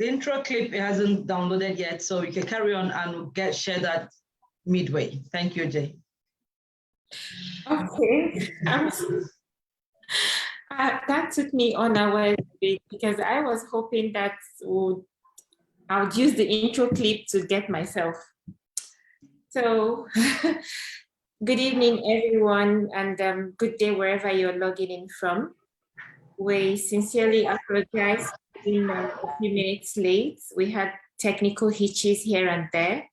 The intro clip hasn't downloaded yet, so you can carry on and share that midway. Thank you, Jay. Okay. That took me unaware because I was hoping that I would use the intro clip to get myself. So, good evening, everyone, and good day wherever you're logging in from. We sincerely apologize for being a few minutes late. We had technical hitches here and there.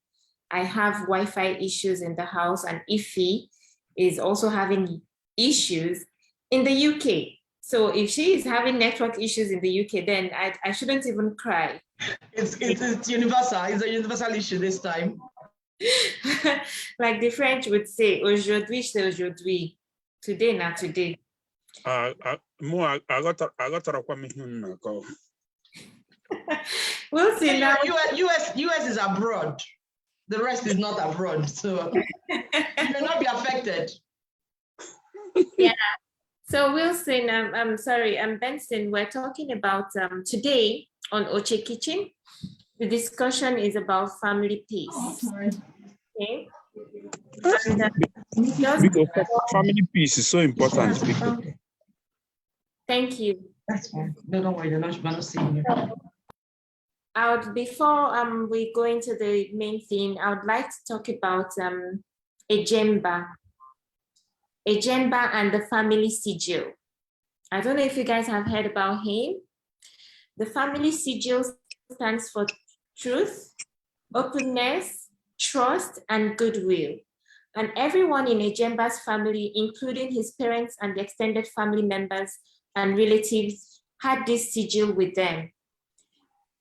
I have Wi-Fi issues in the house, and Ify is also having issues in the UK. So if she is having network issues in the UK, then I shouldn't even cry. It's universal. It's a universal issue this time. Like the French would say, aujourd'hui, c'est aujourd'hui. Today, not today. We'll see now. US is abroad. The rest is not abroad, so you may not be affected. Yeah. So Wilson, I'm sorry, Benson, we're talking about today on Oche Kitchen. The discussion is about family peace. Oh, sorry. Okay. Because family peace is so important. Thank you. That's fine. No, don't worry, they're not seeing you. Before we go into the main thing, I would like to talk about Ejemba and the family sigil. I don't know if you guys have heard about him. The family sigil stands for truth, openness, trust, and goodwill. And everyone in Ejemba's family, including his parents and the extended family members and relatives, had this sigil with them.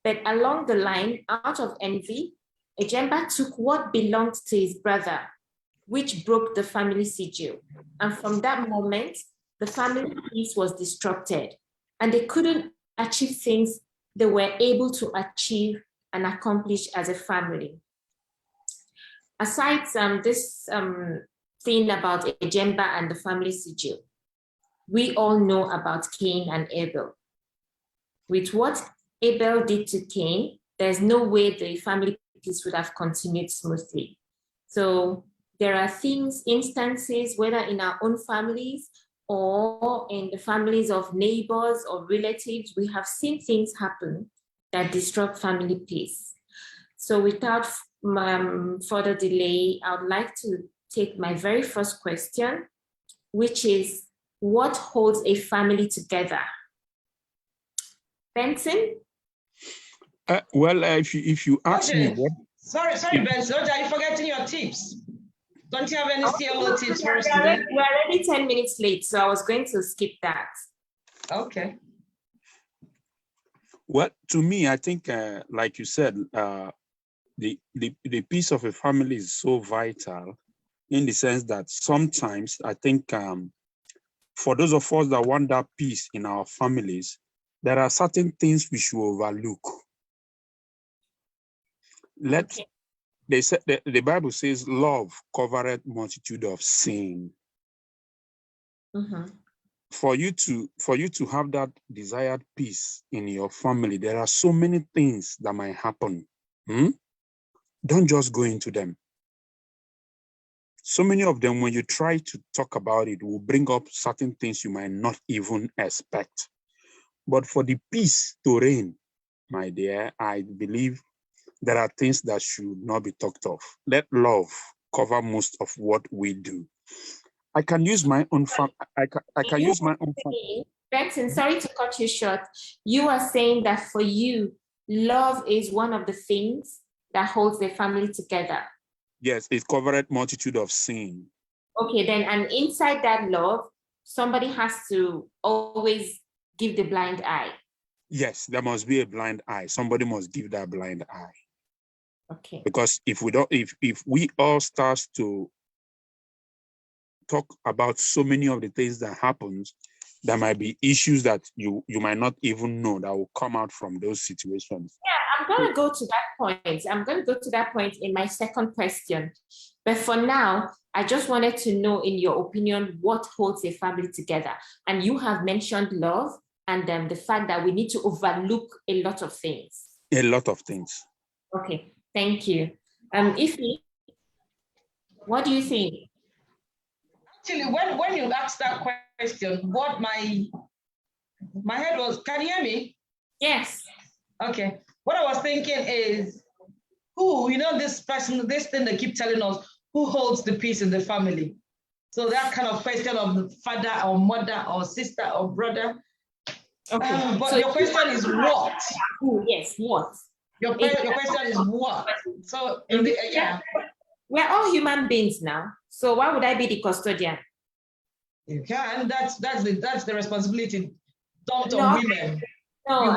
But along the line, out of envy, Ejemba took what belonged to his brother, which broke the family sigil. And from that moment, the family peace was disrupted, and they couldn't achieve things they were able to achieve and accomplish as a family. Aside this thing about Ejemba and the family sigil, we all know about Cain and Abel. With what Abel did to Cain, there's no way the family peace would have continued smoothly. So there are instances, whether in our own families or in the families of neighbors or relatives, we have seen things happen that disrupt family peace. So without further delay, I would like to take my very first question, which is, what holds a family together? Benson? Well, if you ask me what... Sorry, Benson, are you forgetting your tips? Don't you have any CLO tips for us today? We're already 10 minutes late, so I was going to skip that. Okay. Well, to me, I think, like you said, the peace of a family is so vital in the sense that sometimes I think for those of us that want that peace in our families, there are certain things we should overlook. They said the Bible says love covereth multitude of sin. Mm-hmm. For you to have that desired peace in your family, there are so many things that might happen. Don't just go into them. So many of them, when you try to talk about it, will bring up certain things you might not even expect. But for the peace to reign, my dear, I believe there are things that should not be talked of. Let love cover most of what we do. I can use my own Benson, sorry to cut you short. You are saying that for you, love is one of the things that holds the family together. Yes, it covered multitude of sin. Okay, then, and inside that love, somebody has to always give the blind eye. Yes, there must be a blind eye. Somebody must give that blind eye. Okay. Because if we all start to talk about so many of the things that happens, there might be issues that you might not even know that will come out from those situations. Yeah, I'm going to go to that point. I'm going to go to that point in my second question. But for now, I just wanted to know, in your opinion, what holds a family together? And you have mentioned love and the fact that we need to overlook a lot of things. A lot of things. Okay, thank you. Ify, what do you think? Actually, when you asked that question, what my head was, can you hear me? Yes. Okay. What I was thinking is, who, this person, this thing they keep telling us, who holds the peace in the family? So that kind of question of father or mother or sister or brother. Okay. But so your question is what? Who? Yes, what? Your question is what? So yeah. We're all human beings now. So why would I be the custodian? You can. That's the responsibility dumped on women. No,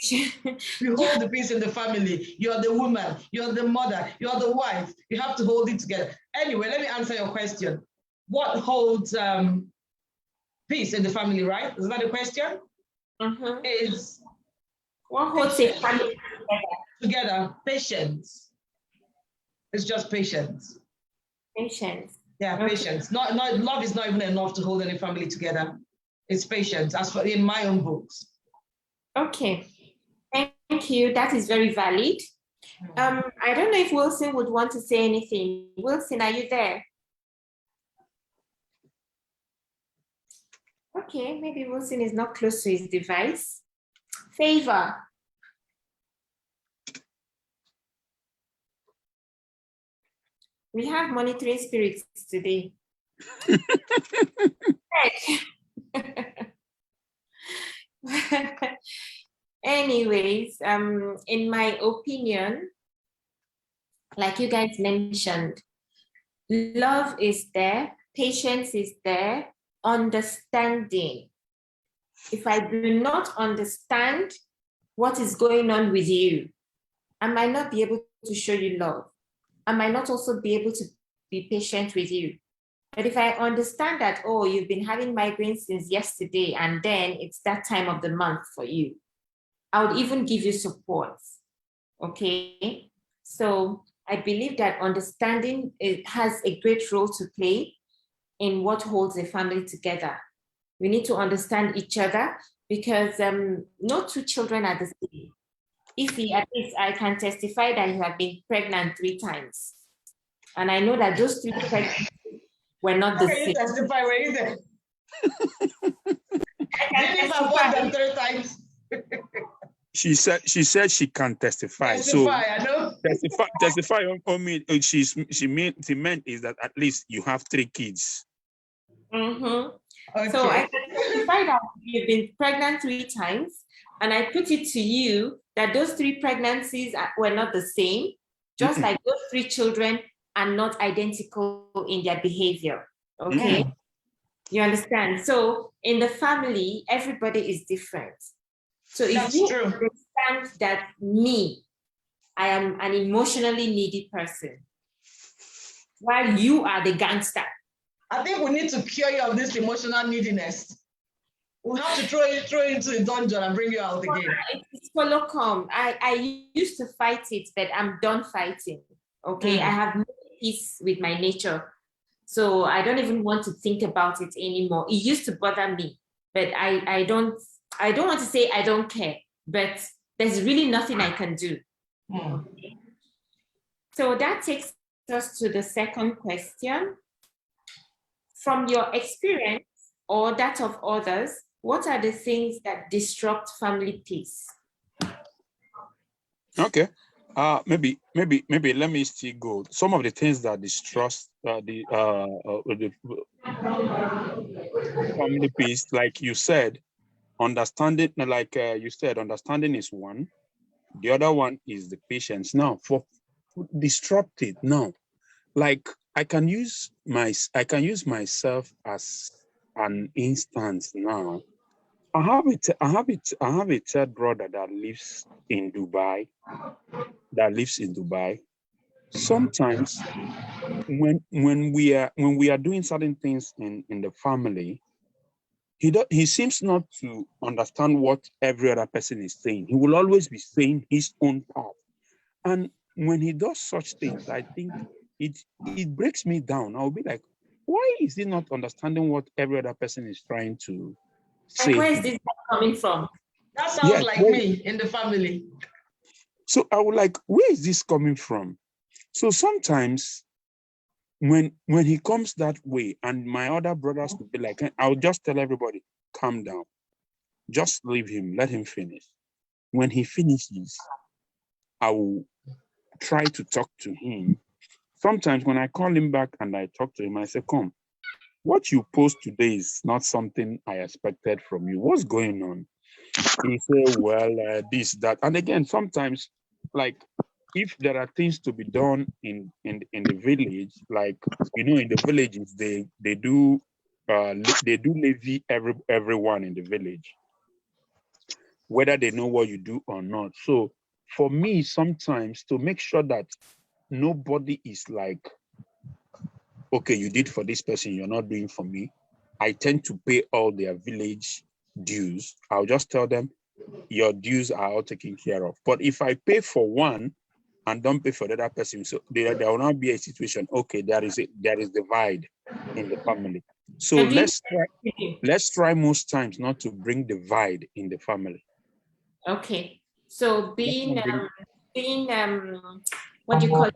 You hold the peace in the family. You're the woman, you're the mother, you're the wife. You have to hold it together. Anyway, let me answer your question. What holds peace in the family, right? Is that the question? Mm-hmm. Is what holds a family together? Patience. It's just patience. Patience. Yeah, Okay. Patience. Not love is not even enough to hold any family together. It's patience, as for in my own books. Okay. Thank you. That is very valid. I don't know if Wilson would want to say anything. Wilson, are you there? Okay, maybe Wilson is not close to his device. Favor. We have monitoring spirits today. Anyways, in my opinion, like you guys mentioned, love is there, patience is there, understanding. If I do not understand what is going on with you, I might not be able to show you love. I might not also be able to be patient with you. But if I understand that, oh, you've been having migraines since yesterday, and then it's that time of the month for you, I would even give you support. Okay? So I believe that understanding has a great role to play in what holds a family together. We need to understand each other because no two children are the same. At least I can testify that you have been pregnant 3 times. And I know that those 3 pregnancies were not the same. Can you testify? Were you there? Didn't I want them 3 times? She said she can testify. So I know. testify on me. She meant is that at least you have 3 kids. Mm-hmm. Okay. So I can testify that you've been pregnant 3 times, and I put it to you that those 3 pregnancies were not the same, just like those 3 children are not identical in their behavior. Okay. You understand? So in the family, everybody is different. So if you understand that I am an emotionally needy person, while you are the gangster. I think we need to cure you of this emotional neediness. We'll have to throw you into the dungeon and bring you out again. It's follow come. I used to fight it, but I'm done fighting. Okay. I have no peace with my nature. So I don't even want to think about it anymore. It used to bother me, but I don't want to say I don't care, but there's really nothing I can do. Okay. So that takes us to the second question. From your experience or that of others, what are the things that disrupt family peace? Okay. Maybe let me still go. Some of the things that disrupt the family peace, like you said, understanding. Like you said, understanding is one. The other one is the patience. Now, for disrupted, now, like I can use myself as an instance now. I have a third brother that lives in Dubai. Sometimes when we are doing certain things in the family, he seems not to understand what every other person is saying. He will always be saying his own part. And when he does such things, I think it breaks me down. I'll be like, why is he not understanding what every other person is trying to say? And where is this coming from? That sounds like me in the family. So I was like, where is this coming from? So sometimes when he comes that way, and my other brothers would be like, I'll just tell everybody, calm down. Just leave him, let him finish. When he finishes, I will try to talk to him. Sometimes when I call him back and I talk to him, I say, come, what you post today is not something I expected from you. What's going on? He say, well, this, that. And again, sometimes, like, if there are things to be done in the village, like, in the villages, they do levy everyone in the village, whether they know what you do or not. So for me, sometimes, to make sure that nobody is like, okay, you did for this person, you're not doing for me, I tend to pay all their village dues. I'll just tell them, your dues are all taken care of. But if I pay for one and don't pay for the other person, so there will not be a situation, okay, there is divide in the family. So let's try most times not to bring divide in the family. Okay. So what do you call it?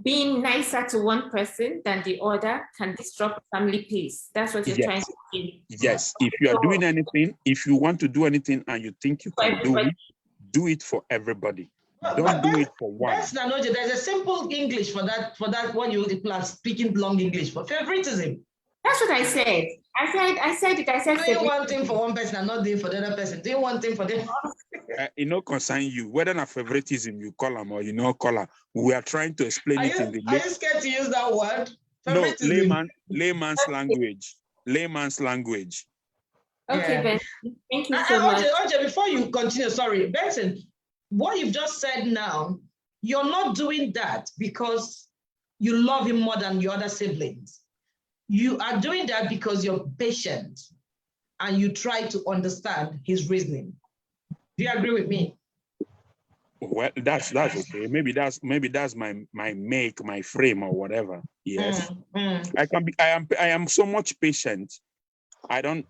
Being nicer to one person than the other can disrupt family peace. That's what you're trying to say. Yes. If you are doing anything, if you want to do anything and you think you can do it for everybody. Don't do it for one. There's a simple English for that one you speaking long English for favoritism. That's what I said. I said doing one thing for one person and not doing for the other person. Doing one thing for them. Concern you. Whether not favoritism you call them or you not call them. We are trying to explain it in the. Are you scared to use that word? No, layman's language. Layman's language. Okay, yeah. Ben. Thank you so much. Oche, before you continue, sorry, Benson, what you've just said now, you're not doing that because you love him more than your other siblings. You are doing that because you're patient and you try to understand his reasoning. Do you agree with me? Well, that's okay. Maybe that's my frame or whatever. Yes. I am so much patient. I don't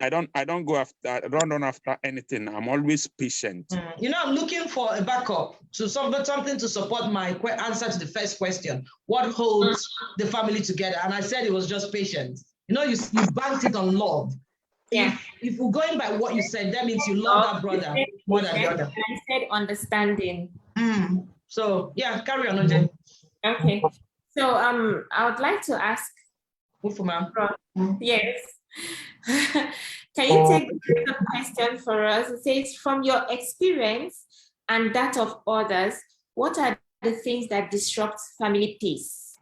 go after, I don't run after anything. I'm always patient. I'm looking for a backup to something to support my answer to the first question. What holds the family together? And I said it was just patience. You banked it on love. Yeah. If we're going by what you said, that means you love that brother more than the other. I said understanding. So yeah, carry on, Oche. Okay. So I would like to ask. Yes. Can you take the question for us? It says, from your experience and that of others, what are the things that disrupt family peace?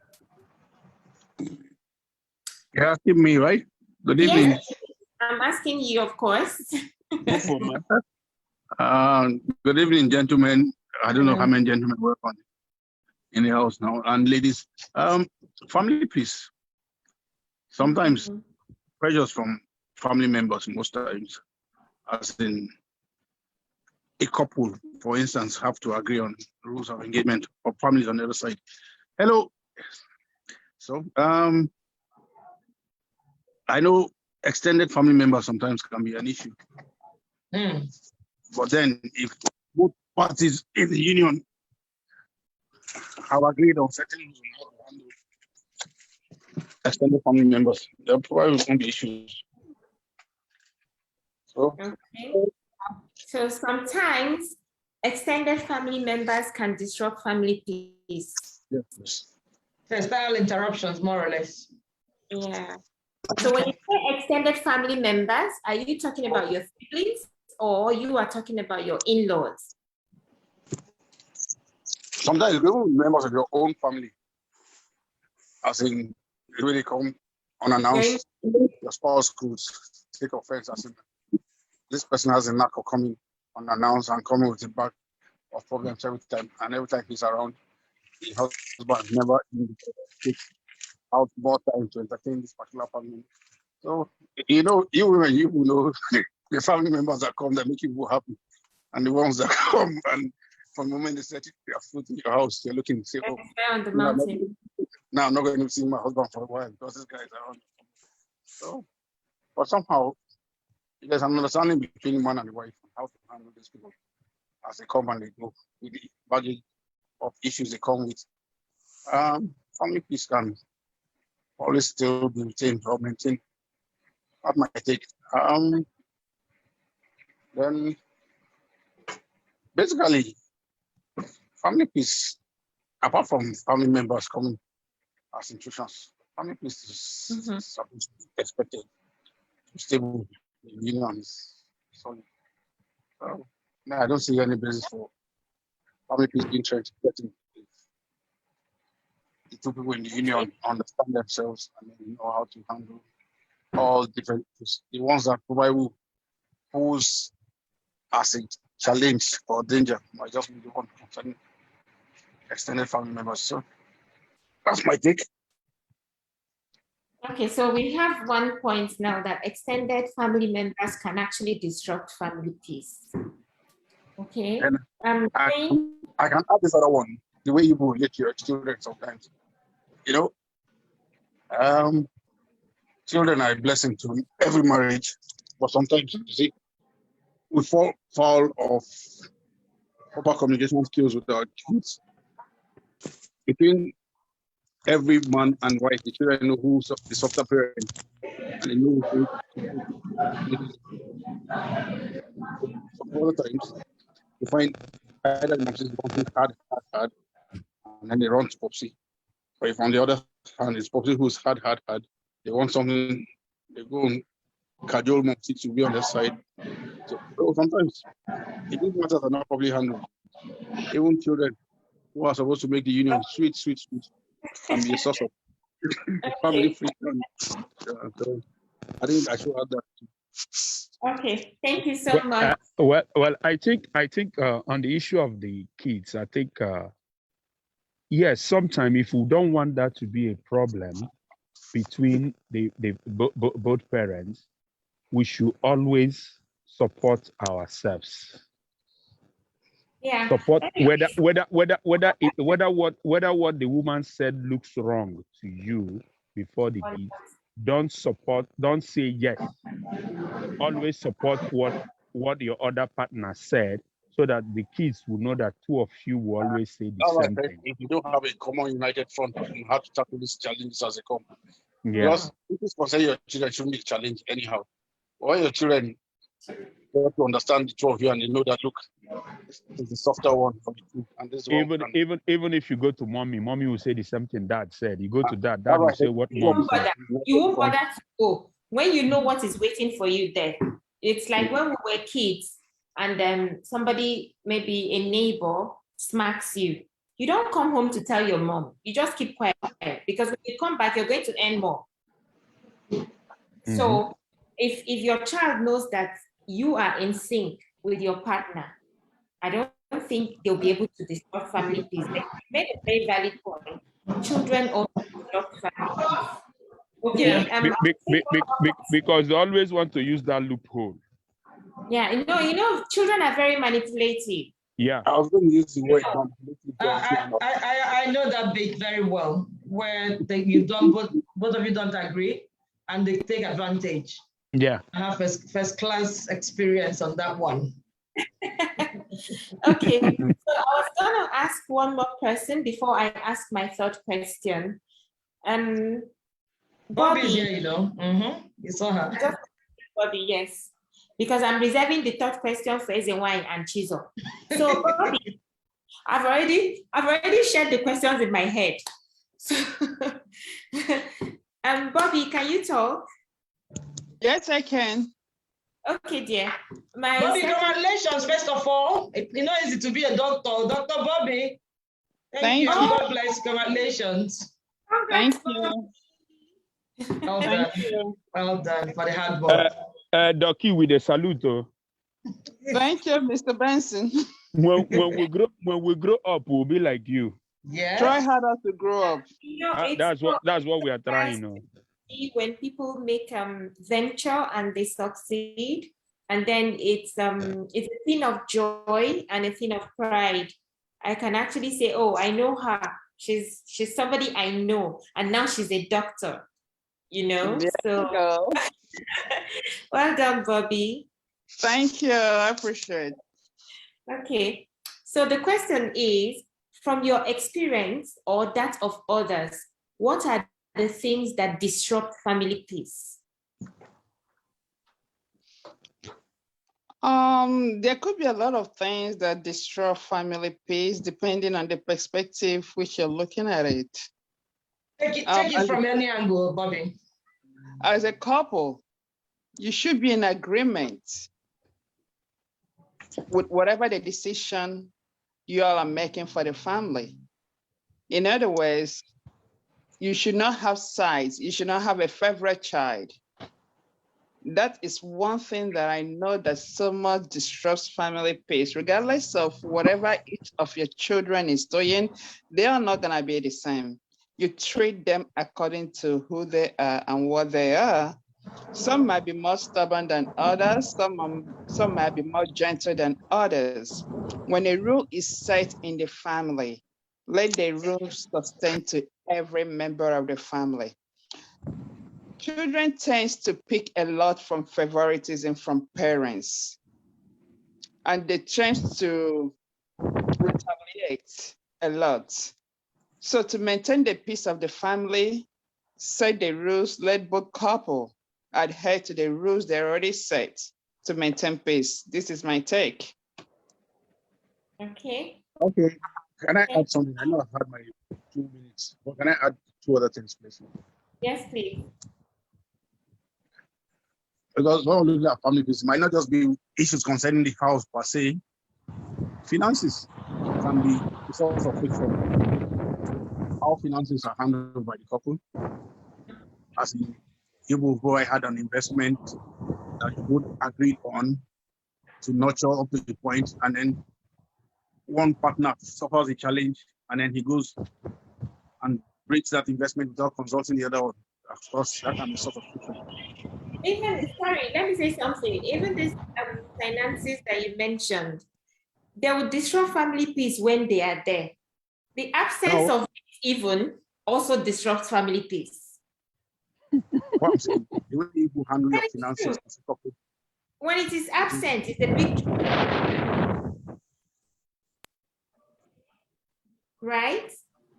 You're asking me, right? Good evening. Yes, I'm asking you, of course. Good evening, gentlemen. I don't know how many gentlemen work in the house now, and ladies. Family peace. Sometimes pressures from family members, most times, as in a couple, for instance, have to agree on rules of engagement, or families on the other side. Hello. So I know extended family members sometimes can be an issue. But then if both parties in the union have agreed on certain rules on how to handle extended family members, there probably won't be issues. So sometimes extended family members can disrupt family peace. Yes. Style interruptions, more or less. Yeah. So when you say extended family members, are you talking about your siblings or you are talking about your in-laws? Sometimes even members of your own family, as in, you really come unannounced, your spouse could take offense as in, this person has a knack of coming unannounced and coming with a bag of problems every time, and every time he's around, the husband never takes out more time to entertain this particular family. So, you women, you know, the family members that come that make you happy, and the ones that come and from the moment they set their foot in your house, you're looking to say, oh, on the mountain. Now I'm not going to see my husband for a while because this guy is around. So, but somehow there's an understanding between the man and the wife on how to handle these people. as they come and they go with the baggage of issues they come with. Family peace can always still be retained or maintained. That might take. Then basically, family peace, apart from family members coming as intrusions, family peace is something expected. Stable union is solid. So, no, I don't see any basis for family peace being threatened. The two people in the union understand themselves and they know how to handle all different issues. The ones that probably pose as a challenge or danger might just be the one concerning extended family members. So that's my take. Okay, so we have one point now that extended family members can actually disrupt family peace. Okay. And I can add this other one, the way you relate to your children sometimes. You know, children are a blessing to every marriage, but sometimes, you see, we fall foul of proper communication skills with our kids. Between every man and wife, the children know who's the softer parent, and they know who. Some other times, you find either the mom is something hard, and then they run to Popsy. Or if on the other hand, it's Popsy who's hard, they want something, they go and cajole Mopsy to be on their side. So sometimes, if these matters are not properly handled, even children who are supposed to make the union sweet, can be a source of family friction. So I think I should add that too. Okay, thank you so much. Well, I think on the issue of the kids, I think yes, sometimes if we don't want that to be a problem between both parents, we should always support ourselves. Yeah. Support whether what the woman said looks wrong to you before the kids. Don't say yes. Always support what your other partner said, so that the kids will know that two of you will always say the same thing. If you don't have a common united front on how to tackle these challenges as they come, yeah. Because if it's concerned your children shouldn't be challenged anyhow. When your children have to understand the two of you and they know that look, this is the softer one for the two, and this even if you go to mommy will say the same thing dad said. You go to dad will say what mom said. You won't bother to go when you know what is waiting for you there. It's like when we were kids and somebody, maybe a neighbor, smacks you. You don't come home to tell your mom. You just keep quiet, because when you come back, you're going to earn more. So if your child knows that you are in sync with your partner, I don't think they'll be able to disrupt family peace. They made a very valid point. Children also disrupt family peace. Okay. Because they always want to use that loophole. Yeah, you know, children are very manipulative. Yeah. I was going to use the word. I know that bit very well, where both of you don't agree and they take advantage. Yeah. I have first class experience on that one. Okay, so I was going to ask one more person before I ask my third question. Bobby's here, you know. You saw her. Bobby, yes. Because I'm reserving the third question for Ezenwai and Chizo. So Bobby, I've already shared the questions in my head. So Bobby, can you talk? Yes, I can. Okay, dear. Bobby, congratulations, first of all. It's not easy to be a doctor. Dr. Bobby. Thank you. God bless. Congratulations. Thank you. Well done. Well done for the hard work. Doki with a salute. Thank you, Mr. Benson. When we grow up, we'll be like you. Yeah. Try harder to grow up. That's what we are trying. When people make venture and they succeed, and then it's a thing of joy and a thing of pride. I can actually say, oh, I know her. She's somebody I know, and now she's a doctor. You know, so well done, Bobby. Thank you. I appreciate it. Okay. So the question is, from your experience or that of others, what are the things that disrupt family peace? There could be a lot of things that destroy family peace depending on the perspective which you're looking at it. Take it from any angle, Bobby. As a couple, you should be in agreement with whatever the decision you all are making for the family. In other words, you should not have sides. You should not have a favorite child. That is one thing that I know that so much disrupts family peace. Regardless of whatever each of your children is doing, they are not going to be the same. You treat them according to who they are and what they are. Some might be more stubborn than others. Some might be more gentle than others. When a rule is set in the family, let the rule sustain to every member of the family. Children tend to pick a lot from favoritism from parents, and they tend to retaliate a lot. So to maintain the peace of the family, set the rules, let both couple adhere to the rules they already set to maintain peace. This is my take. Okay. Okay. Can I add something? I know I've had my 2 minutes, but can I add 2 other things, please? Yes, please. Because when we look at family peace, it might not just be issues concerning the house per se. Finances can be a source of friction. How finances are handled by the couple. As in, you boy had an investment that you would agree on to nurture up to the point, and then one partner suffers a challenge, and then he goes and breaks that investment without consulting the other one. Of course, that can be a source of friction. Even, sorry, let me say something. Even this finances that you mentioned, they will disrupt family peace when they are there. The absence of it even also disrupts family peace. What I'm saying, the way you handle your finances as a couple. When it is absent, it's a big, right?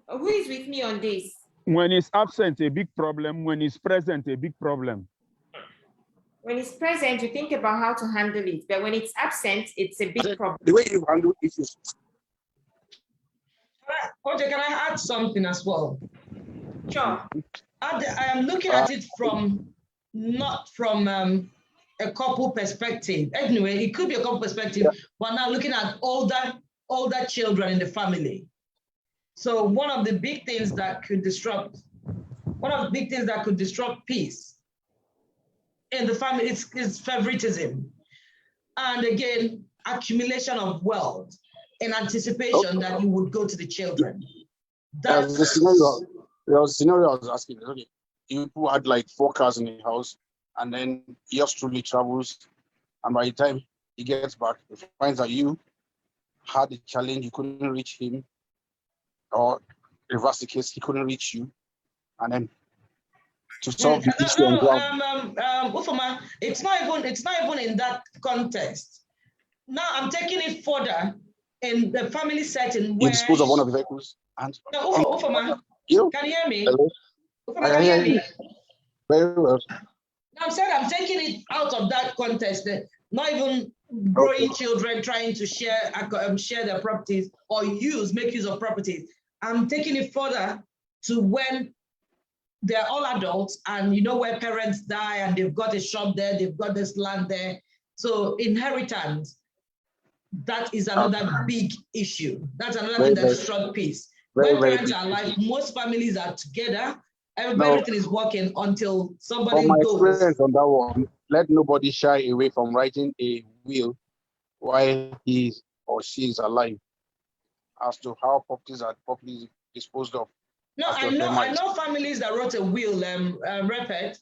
Who is with me on this? When it's absent, a big problem. When it's present, a big problem. When it's present, you think about how to handle it. But when it's absent, it's a big problem. The way you handle issues. Oche, can I add something as well? Sure. I am looking at it from, not from a couple perspective. Anyway, it could be a couple perspective, but now looking at older children in the family. So one of the big things that could disrupt peace in the family is favoritism. And again, accumulation of wealth in anticipation that you would go to the children. That's the scenario. There was a scenario I was asking. Okay, people had like 4 cars in the house, and then yours truly travels, and by the time he gets back, he finds that you had a challenge, you couldn't reach him, or reverse the case, he couldn't reach you, and then to solve the issue on ground. Ufoma, it's not even in that context. Now I'm taking it further in the family setting where you dispose of one of the vehicles. And no, Ufoma, can you hear me? Hello? Ufoma, can you hear me? Very well. Now I'm saying I'm taking it out of that context. Not even growing children trying to share their properties or make use of properties. I'm taking it further to when they're all adults and you know where parents die and they've got a shop there, they've got this land there. So inheritance, that is another big issue. That's another thing that disrupts peace. When parents are alive, most families are together, everything is working until somebody my goes. Experience on that one, let nobody shy away from writing a will while he or she is alive as to how properties are properly disposed of. No, I know families that wrote a will, Repet,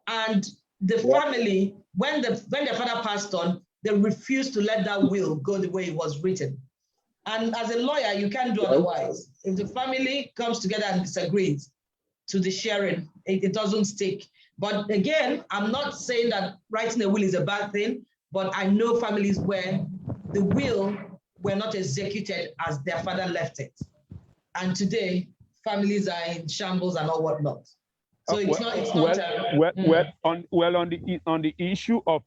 and the family, when their father passed on, they refused to let that will go the way it was written. And as a lawyer, you can't do otherwise. If the family comes together and disagrees to the sharing, it doesn't stick. But again, I'm not saying that writing a will is a bad thing, but I know families where the will were not executed as their father left it. And today, families are in shambles and all whatnot. So it's not. On the issue of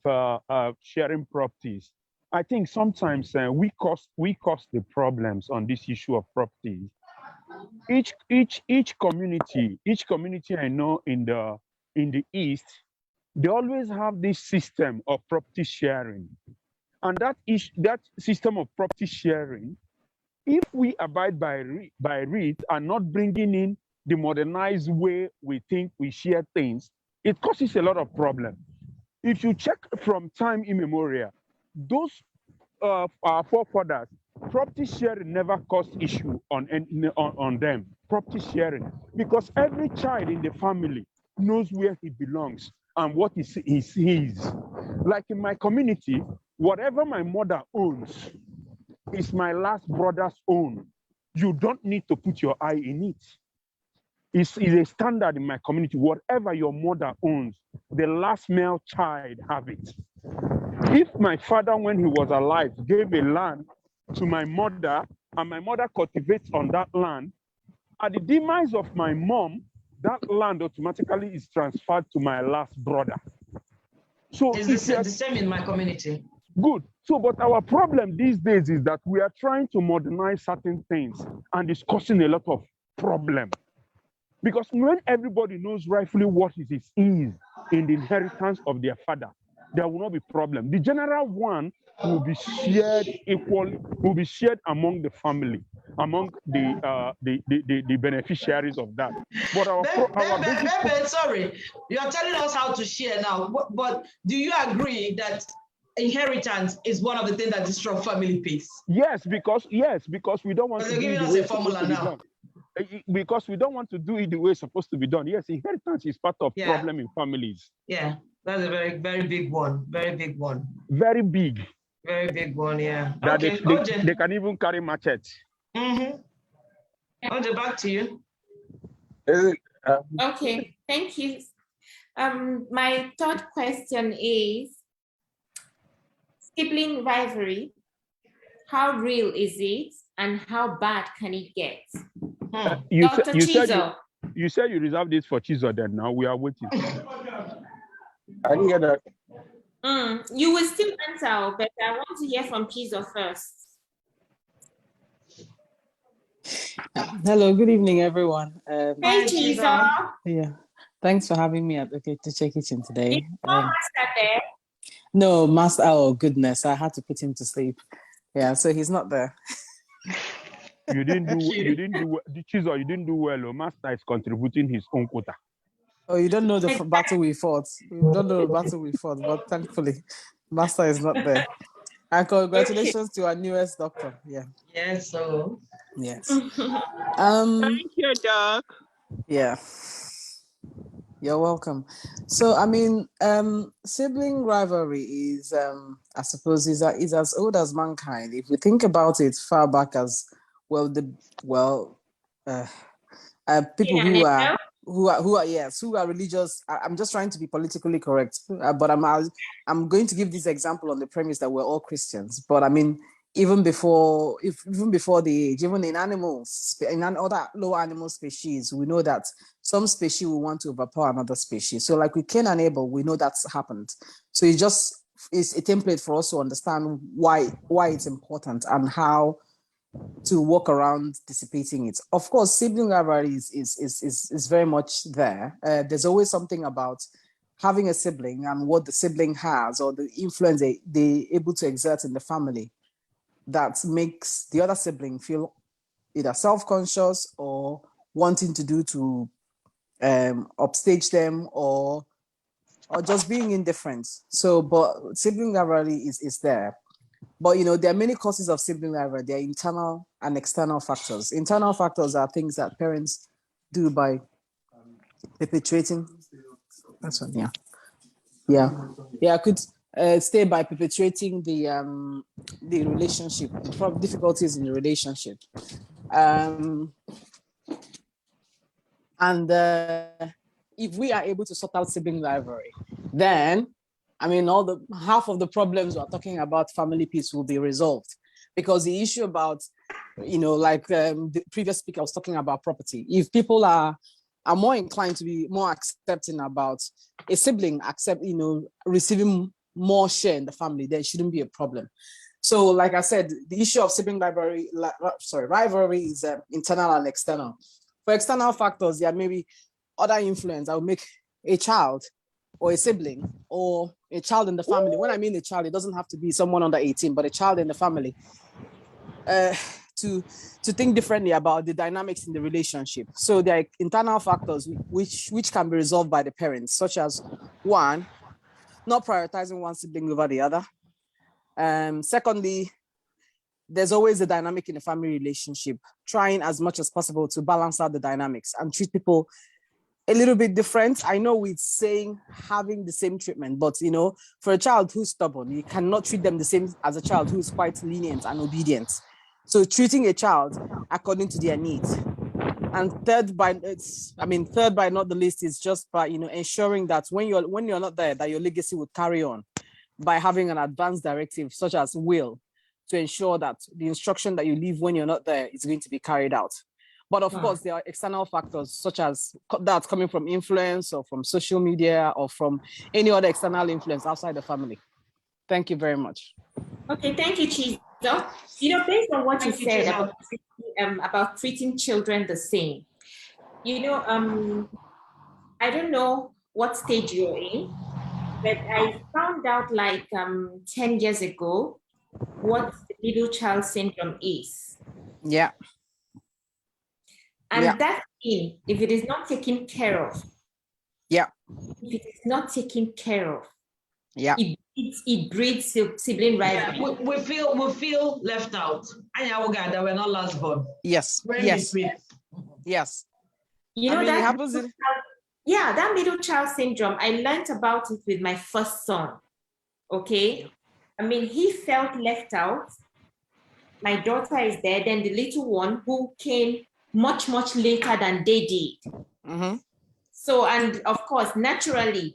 sharing properties, I think sometimes we cause the problems on this issue of properties. Each community I know in the East, they always have this system of property sharing, and that system of property sharing, if we abide by it and not bringing in the modernized way we think we share things, it causes a lot of problems. If you check from time immemorial, those our forefathers, property sharing never caused issue on them. Property sharing, because every child in the family knows where he belongs and what is his. Like in my community, whatever my mother owns is my last brother's own. You don't need to put your eye in it. It's a standard in my community. Whatever your mother owns, the last male child have it. If my father, when he was alive, gave a land to my mother, and my mother cultivates on that land, at the demise of my mom, that land automatically is transferred to my last brother. So it's the same in my community. Good. So, but our problem these days is that we are trying to modernize certain things, and it's causing a lot of problem. Because when everybody knows rightfully what it is in the inheritance of their father, there will not be problem. The general one will be shared equally, will be shared among the family, among the beneficiaries of that. But sorry, you are telling us how to share now. But do you agree that inheritance is one of the things that disrupt family peace? Yes, because we don't want to do us a formula now. Because we don't want to do it the way it's supposed to be done. Yes, inheritance is part of problem in families. Yeah, that's a very, very big one. Very big one. Very big. Very big one, yeah. That okay, they can even carry machete. Oche, back to you. Okay, thank you. My third question is sibling rivalry. How real is it, and how bad can it get? You said you reserved this for Chizo. Then now we are waiting. I didn't get that. You will still answer, but I want to hear from Chizo first. Hello, good evening, everyone. Hey, Chizo. Yeah, thanks for having me at Oche Kitchen today. Is Master there? No, Master. Oh goodness, I had to put him to sleep. Yeah, so he's not there. You didn't do Chizo, you didn't do well. Oh, Master is contributing his own quota. Oh, you don't know the battle we fought. You don't know the battle we fought, but thankfully, Master is not there. And congratulations to our newest doctor. Yeah. Yes. So. Yes. Thank you, Doc. Yeah. You're welcome. So, I mean, sibling rivalry is, I suppose, is as old as mankind. If we think about it far back as well, people who are religious. I'm just trying to be politically correct, but I'm going to give this example on the premise that we're all Christians. But I mean, even before the age, even in animals, in other lower animal species, we know that some species will want to overpower another species. So like with Cain and Abel, we know that's happened. So it's a template for us to understand why it's important and how to work around dissipating it. Of course, sibling rivalry is very much there. There's always something about having a sibling and what the sibling has or the influence they're able to exert in the family that makes the other sibling feel either self-conscious or wanting to do to upstage them or just being indifferent. So, but sibling rivalry is there. But, you know, there are many causes of sibling rivalry. There are internal and external factors. Internal factors are things that parents do by perpetuating. That's one, yeah. Yeah. Yeah, I could stay by perpetuating the relationship, the difficulties in the relationship. And if we are able to sort out sibling rivalry, then I mean, half of the problems we're talking about family peace will be resolved. because the issue about, like the previous speaker was talking about property. If people are more inclined to be more accepting about a sibling receiving more share in the family, there shouldn't be a problem. So, like I said, the issue of sibling rivalry is internal and external. For external factors, there may be other influence that will make a child or a sibling or a child in the family. When I mean a child, it doesn't have to be someone under 18, but a child in the family, to think differently about the dynamics in the relationship. So there are internal factors which can be resolved by the parents, such as one, not prioritizing one sibling over the other. Secondly, there's always a dynamic in the family relationship, trying as much as possible to balance out the dynamics and treat people a little bit different. I know it's saying having the same treatment, but for a child who's stubborn, you cannot treat them the same as a child who's quite lenient and obedient. So treating a child according to their needs. And third by not the least is just by ensuring that when you're not there, that your legacy will carry on by having an advanced directive such as will, to ensure that the instruction that you leave when you're not there is going to be carried out. But of course, there are external factors such as that coming from influence or from social media or from any other external influence outside the family. Thank you very much. Okay, thank you, Chizo. Based on what you said about treating children the same, I don't know what stage you're in, but I found out like 10 years ago what the middle child syndrome is. Yeah. And that thing, if it is not taken care of, if it is not taken care of, it breeds sibling rivalry. We feel left out. That we're not last born. Yes. Yes. That happens. That middle child syndrome, I learned about it with my first son. Okay. He felt left out. My daughter is there, then the little one who came much, much later than they did. Mm-hmm. So, and of course, naturally,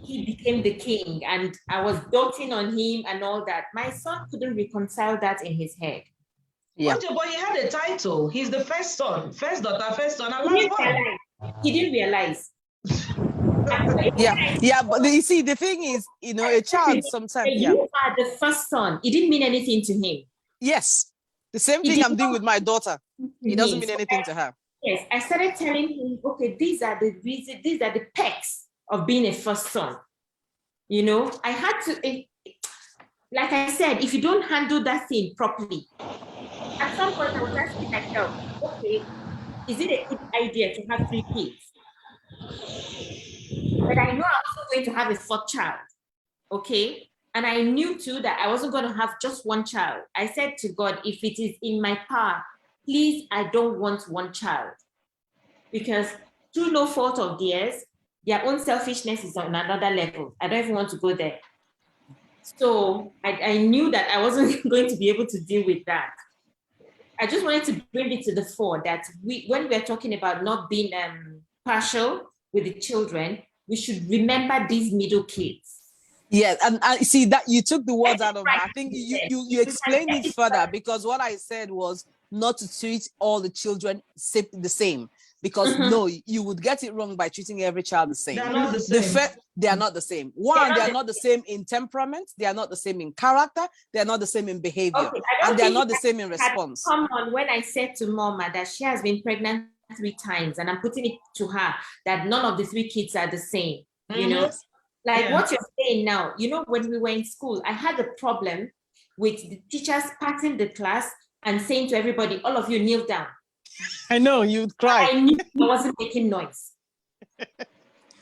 he became the king and I was doting on him and all that. My son couldn't reconcile that in his head. Yeah. But he had a title. He's the first son, first daughter, first son. He didn't realize. But you see, the thing is, a child sometimes. You are the first son. It didn't mean anything to him. Yes. The same thing I'm doing with my daughter. It doesn't mean anything to her. Yes. I started telling him, okay, these are the reasons, these are the perks of being a first son. I had to, like I said, if you don't handle that thing properly, at some point I was asking myself, okay, is it a good idea to have 3 kids? But I know I'm also going to have a 4th child, okay? And I knew too that I wasn't going to have just 1 child. I said to God, if it is in my power, please, I don't want 1 child. Because through no fault of theirs, their own selfishness is on another level. I don't even want to go there. So I knew that I wasn't going to be able to deal with that. I just wanted to bring it to the fore that when we're talking about not being partial with the children, we should remember these middle kids. Yeah, and see that you took the words out of me. I think you explained it further, because what I said was not to treat all the children the same, because no, you would get it wrong by treating every child the same. They're not the same. They are not the same. One, they are not the same in temperament. They are not the same in character. They are not the same in behavior, and they are not the same in response. Come on, when I said to Mama that she has been pregnant 3 times, and I'm putting it to her that none of the 3 kids are the same. What you're saying now, when we were in school, I had a problem with the teachers patting the class and saying to everybody, all of you kneel down. I know, you'd cry. I knew I wasn't making noise.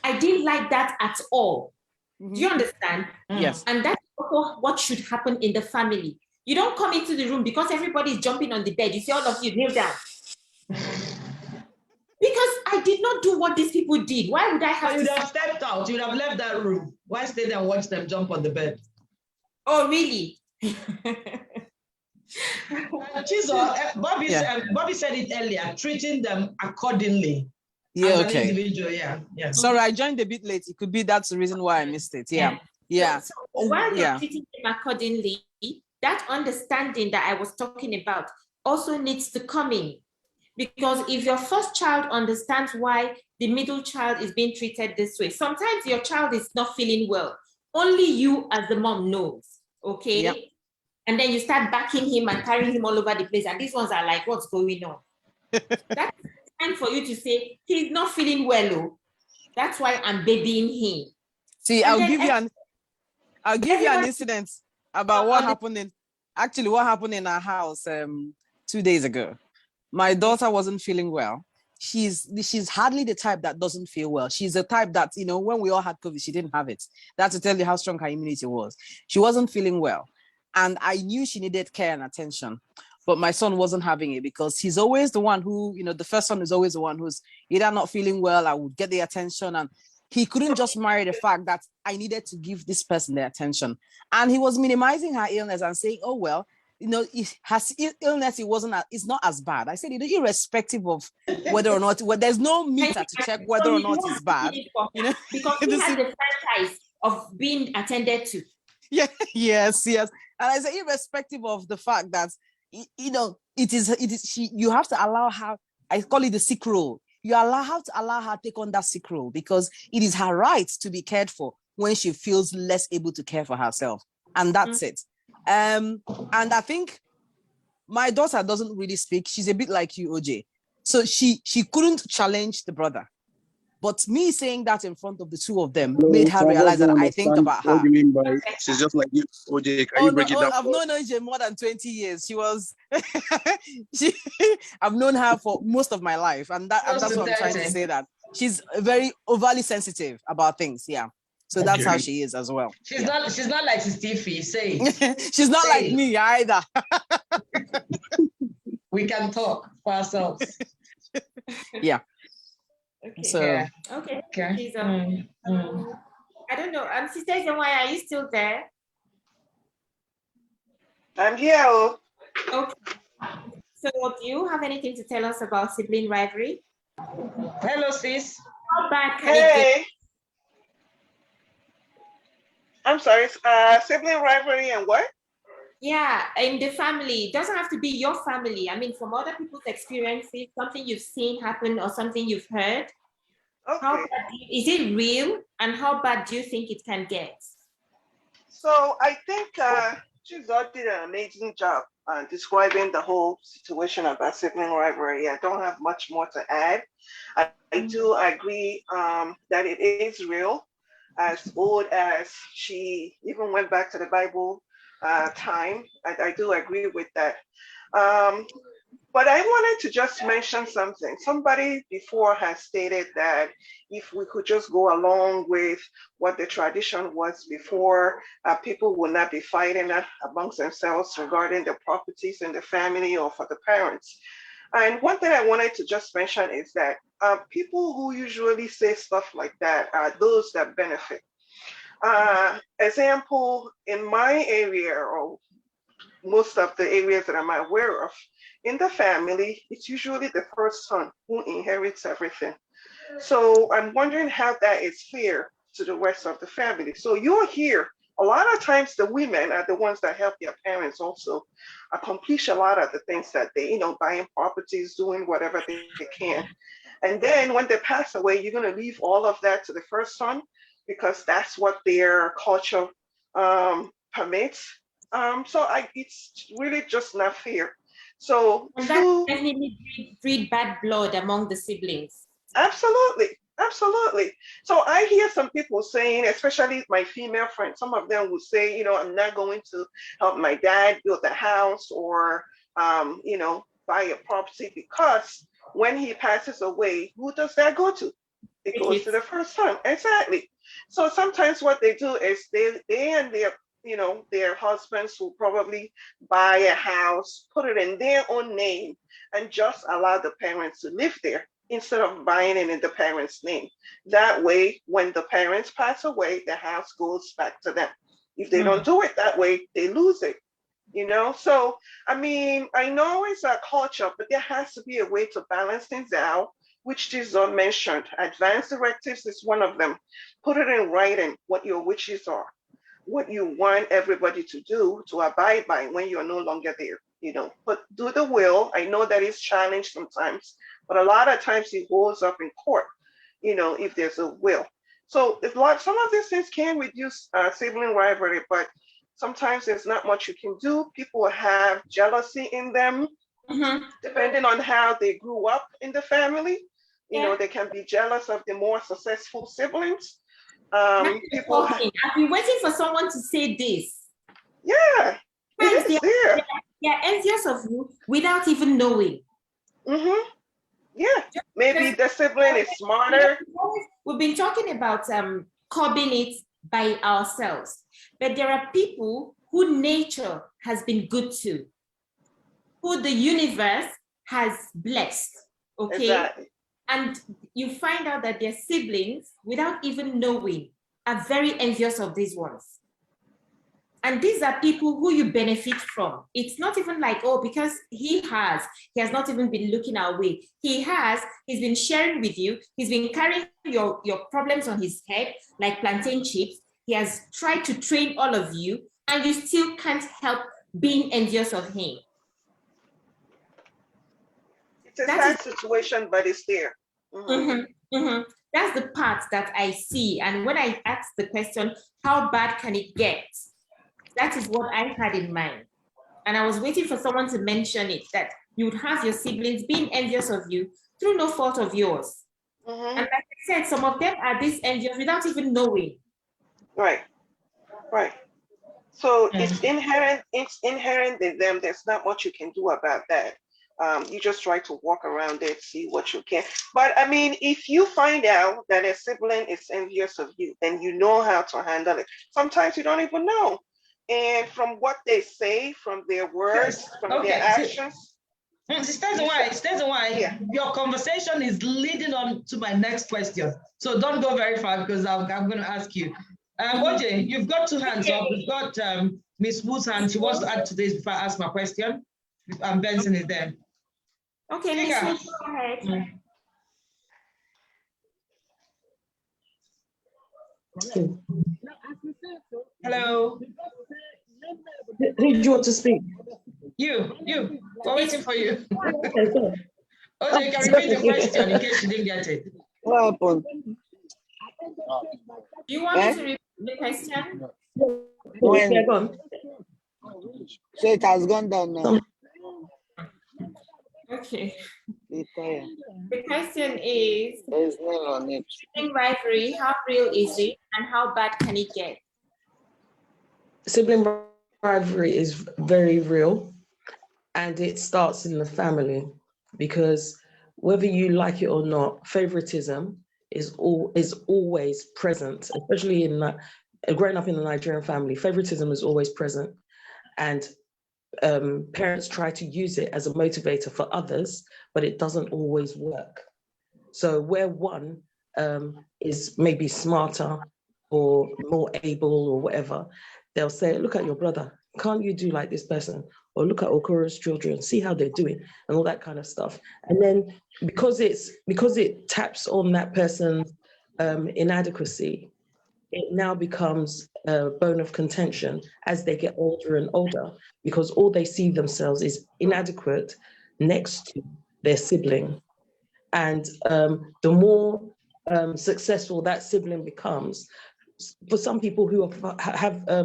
I didn't like that at all. Do you understand? Yes. And that's also what should happen in the family. You don't come into the room because everybody is jumping on the bed. You say, all of you kneel down. Because I did not do what these people did. Why would I have You'd have stepped out. You'd have left that room. Why stay there and watch them jump on the bed? Oh, really? Bobby said it earlier, treating them accordingly. Yeah, as okay. An individual, yeah. Sorry, I joined a bit late. It could be that's the reason why I missed it. Yeah. So while you're treating them accordingly, that understanding that I was talking about also needs to come in. Because if your first child understands why the middle child is being treated this way, sometimes your child is not feeling well. Only you as the mom knows, okay? Yep. And then you start backing him and carrying him all over the place. And these ones are like, what's going on? That's time for you to say, he's not feeling well. Oh. That's why I'm babying him. See, And I'll give you an incident about what happened in our house 2 days ago. My daughter wasn't feeling well. She's hardly the type that doesn't feel well. She's the type that, when we all had COVID, she didn't have it. That's to tell you how strong her immunity was. She wasn't feeling well. And I knew she needed care and attention. But my son wasn't having it because he's always the one who, the first son is always the one who's either not feeling well, I would get the attention. And he couldn't just marry the fact that I needed to give this person the attention. And he was minimizing her illness and saying, oh, well, illness, it's not as bad. I said, irrespective of whether or not, there's no meter to check whether or not it's bad. Because he has the franchise of being attended to. Yeah, yes. And I said, irrespective of the fact that, you have to allow her, I call it the sick role. You have to allow her take on that sick role because it is her right to be cared for when she feels less able to care for herself. And that's it. And I think my daughter doesn't really speak. She's a bit like you, Oche. So she couldn't challenge the brother. But me saying that in front of the two of them made her realize that I think about her. What do you mean by she's just like you, Oche? Can you break it down? I've known Oche more than 20 years. She was, I've known her for most of my life. And that's what I'm trying to say, that she's very overly sensitive about things. Yeah. So that's how she is as well. She's not like Stevie, say it. She's not like me either. We can talk for ourselves. Yeah. Okay. So okay. Okay. I don't know. Sister Why are you still there? I'm here. Okay. So do you have anything to tell us about sibling rivalry? Hello, sis. How bad can Hey. it get? I'm sorry. Sibling rivalry and what? Yeah, in the family. It doesn't have to be your family. I mean, from other people's experiences, something you've seen happen or something you've heard. Okay. How bad is it real? And how bad do you think it can get? So I think Chizot did an amazing job describing the whole situation about sibling rivalry. I don't have much more to add. I do agree that it is real, as old as she even went back to the Bible time. I do agree with that. But I wanted to just mention something. Somebody before has stated that if we could just go along with what the tradition was before, people will not be fighting amongst themselves regarding the properties in the family or for the parents. And one thing I wanted to just mention is that people who usually say stuff like that are those that benefit. Example, in my area or most of the areas that I'm aware of, in the family, it's usually the first son who inherits everything. So I'm wondering how that is fair to the rest of the family. So you're here. A lot of times the women are the ones that help their parents also accomplish a lot of the things that they, buying properties, doing whatever they can. And then when they pass away, you're going to leave all of that to the first son because that's what their culture permits. So it's really just not fair. So and that definitely breed bad blood among the siblings. Absolutely. So I hear some people saying, especially my female friends, some of them will say, I'm not going to help my dad build a house or, buy a property because when he passes away, who does that go to? It goes to the first son. Exactly. So sometimes what they do is they and their husbands will probably buy a house, put it in their own name, and just allow the parents to live there instead of buying it in the parents' name. That way, when the parents pass away, the house goes back to them. If they don't do it that way, they lose it. So I mean, I know it's a culture, but there has to be a way to balance things out, which is mentioned. Advance directives is one of them. Put it in writing what your wishes are. what you want everybody to do, to abide by when you're no longer there. But do the will. I know that is challenged sometimes, but a lot of times it holds up in court, if there's a will. So some of these things can reduce sibling rivalry, but sometimes there's not much you can do. People have jealousy in them, depending on how they grew up in the family. They can be jealous of the more successful siblings. I've been waiting for someone to say this. Yeah, it is there. They're envious of you without even knowing. Yeah, maybe the sibling is smarter. We've been talking about curbing it by ourselves, but there are people who nature has been good to, who the universe has blessed, okay? Exactly. And you find out that their siblings, without even knowing, are very envious of these ones. And these are people who you benefit from. It's not even like, oh, because he has not even been looking our way. He's been sharing with you. He's been carrying your problems on his head like plantain chips. He has tried to train all of you, and you still can't help being envious of him. It's a sad situation, but it's there. That's the part that I see. And when I ask the question, how bad can it get? That is what I had in mind. And I was waiting for someone to mention it, that you would have your siblings being envious of you through no fault of yours. And like I said, some of them are this envious without even knowing. Right. So it's inherent in them. There's not much you can do about that. You just try to walk around it, see what you can. But I mean, if you find out that a sibling is envious of you, then you know how to handle it. Sometimes you don't even know. And from what they say, from their words, from their actions. That's why your conversation is leading on to my next question. So don't go very far, because I'm going to ask you. Oche, you've got two hands up. We've got Miss Wood's hand. She wants to add to this before I ask my question. Benson is there. Okay, Miss Wood, go ahead. Hello. Who do you want to speak? You. We're waiting for you. Okay, you can repeat the question in case you didn't get it. What happened? Do you want me to repeat the question? So it has gone down now. Okay. The question is, sibling rivalry, how real is it and how bad can it get? Sibling rivalry is very real, and it starts in the family, because whether you like it or not, favoritism is always present, especially in growing up in a Nigerian family. Favoritism is always present, and parents try to use it as a motivator for others, but it doesn't always work. So where one is maybe smarter or more able or whatever, they'll say, look at your brother, can't you do like this person? Or look at Okoro's children, see how they're doing, and all that kind of stuff. And then because it taps on that person's inadequacy, it now becomes a bone of contention as they get older and older, because all they see themselves is inadequate next to their sibling. And the more successful that sibling becomes, for some people who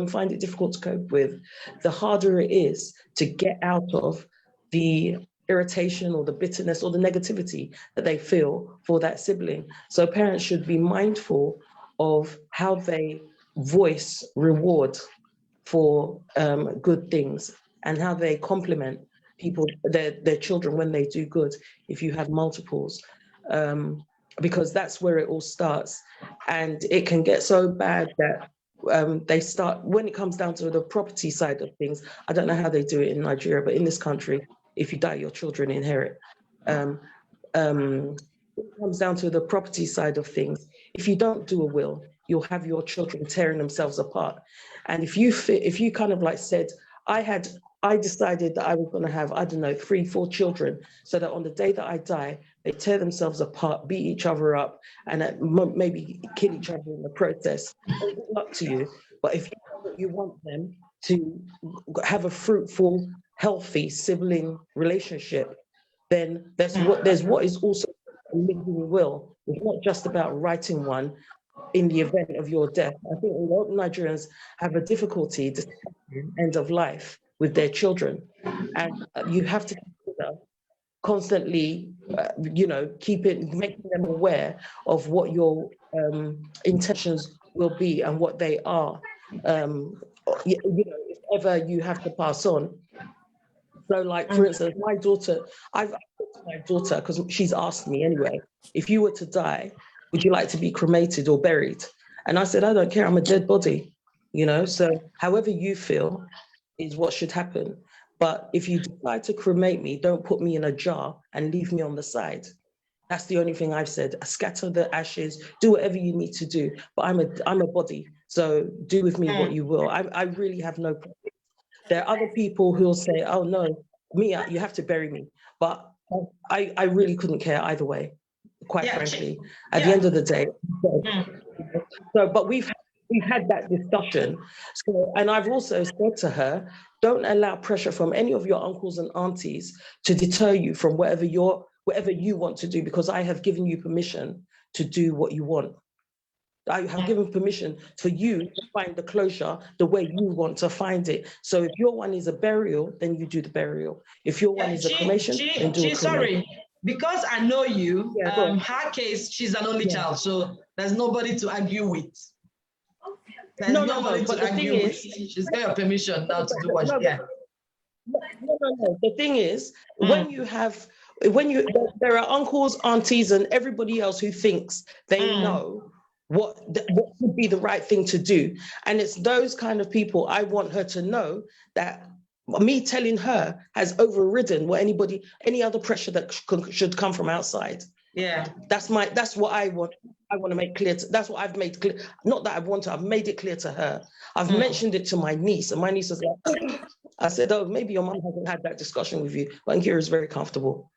find it difficult to cope with, the harder it is to get out of the irritation or the bitterness or the negativity that they feel for that sibling. So parents should be mindful of how they voice reward for good things, and how they compliment people, their children, when they do good, if you have multiples, because that's where it all starts. And it can get so bad that they start, when it comes down to the property side of things, I don't know how they do it in Nigeria, but in this country, if you die, your children inherit. It comes down to the property side of things. If you don't do a will, you'll have your children tearing themselves apart. And if you kind of like said, I decided that I was going to have, I don't know, 3-4 children, so that on the day that I die, they tear themselves apart, beat each other up, and maybe kill each other in the process. It's up to you. But if you that you want them to have a fruitful, healthy sibling relationship, then there's what is also a living will. It's not just about writing one in the event of your death. I think a lot of Nigerians have a difficulty discussing end of life with their children, and you have to consider constantly, making them aware of what your intentions will be and what they are. If ever you have to pass on. So, like, for instance, my daughter, I've asked my daughter, because she's asked me anyway, if you were to die, would you like to be cremated or buried? And I said, I don't care, I'm a dead body, so however you feel is what should happen. But if you decide to cremate me, don't put me in a jar and leave me on the side. That's the only thing I've said. Scatter the ashes, do whatever you need to do. But I'm a body, so do with me what you will. I really have no problem. There are other people who will say, oh no, Mia, you have to bury me. But I really couldn't care either way, quite frankly. At the end of the day. So, but we've had that discussion. So, and I've also said to her, don't allow pressure from any of your uncles and aunties to deter you from whatever you want to do, because I have given you permission to do what you want. I have given permission for you to find the closure the way you want to find it. So if your one is a burial, then you do the burial. If your one is a cremation, then do a cremation. Sorry, because I know you, her case, she's an only child, so there's nobody to argue with. There's nobody to argue with. She's got your permission now to do what she can. No. The thing is, there are uncles, aunties, and everybody else who thinks they know what would be the right thing to do. And it's those kind of people I want her to know that me telling her has overridden any other pressure that should come from outside. Yeah. That's what I want to make clear. That's what I've made clear. Not that I want to, I've made it clear to her. I've mentioned it to my niece, and my niece was like, I said, oh, maybe your mom hasn't had that discussion with you, but Nkira is very comfortable.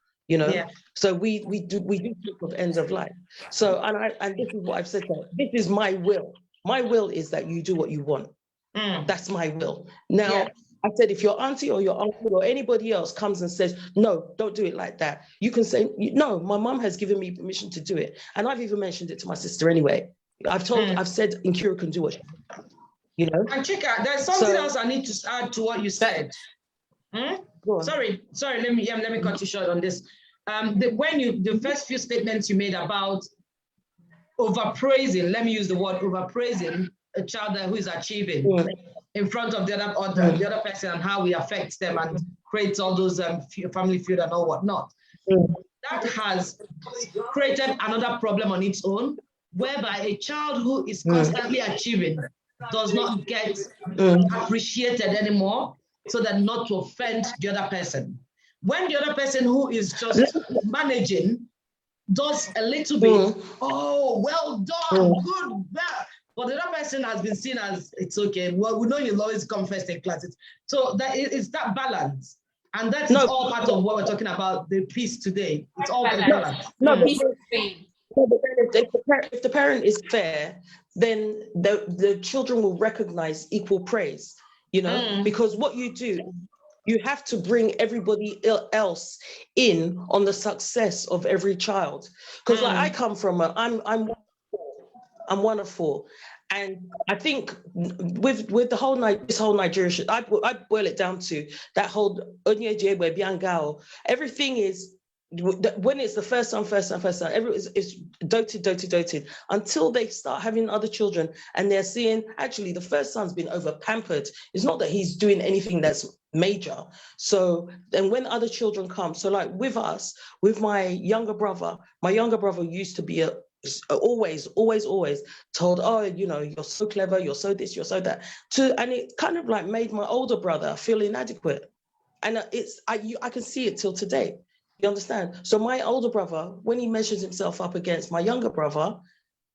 So we do talk of ends of life. So and this is what I've said to her. This is my will. My will is that you do what you want. That's my will. Now, I said, if your auntie or your uncle or anybody else comes and says, no, don't do it like that, you can say, no, my mom has given me permission to do it. And I've even mentioned it to my sister anyway. I've said Nkira can do what she wants. And Chika, there's something else I need to add to what you said. Sorry, let me cut you short on this. The first few statements you made about overpraising, let me use the word overpraising a child who is achieving in front of the other person, and how it affects them and creates all those family feud and all whatnot. That has created another problem on its own, whereby a child who is constantly achieving does not get appreciated anymore, so that not to offend the other person. When the other person who is just managing does a little bit, oh, well done, good, bad. But the other person has been seen as, it's okay. Well, we know you'll always come first in class. So it's that balance. And that's all part of what we're talking about, the peace today. It's all the balance. If the parent is fair, then the children will recognize equal praise, because what you do, you have to bring everybody else in on the success of every child. Because like I come from I'm one of four. And I think with this whole Nigerian shit, I boil it down to that whole Onyeje Biangao. Everything is, when it's the first son, it's doted until they start having other children and they're seeing, actually, the first son's been over pampered. It's not that he's doing anything that's major. So then when other children come, so like with us, with my younger brother used to be always told, oh, you're so clever, you're so this, you're so that, and it kind of like made my older brother feel inadequate. And I can see it till today. You understand? So my older brother, when he measures himself up against my younger brother,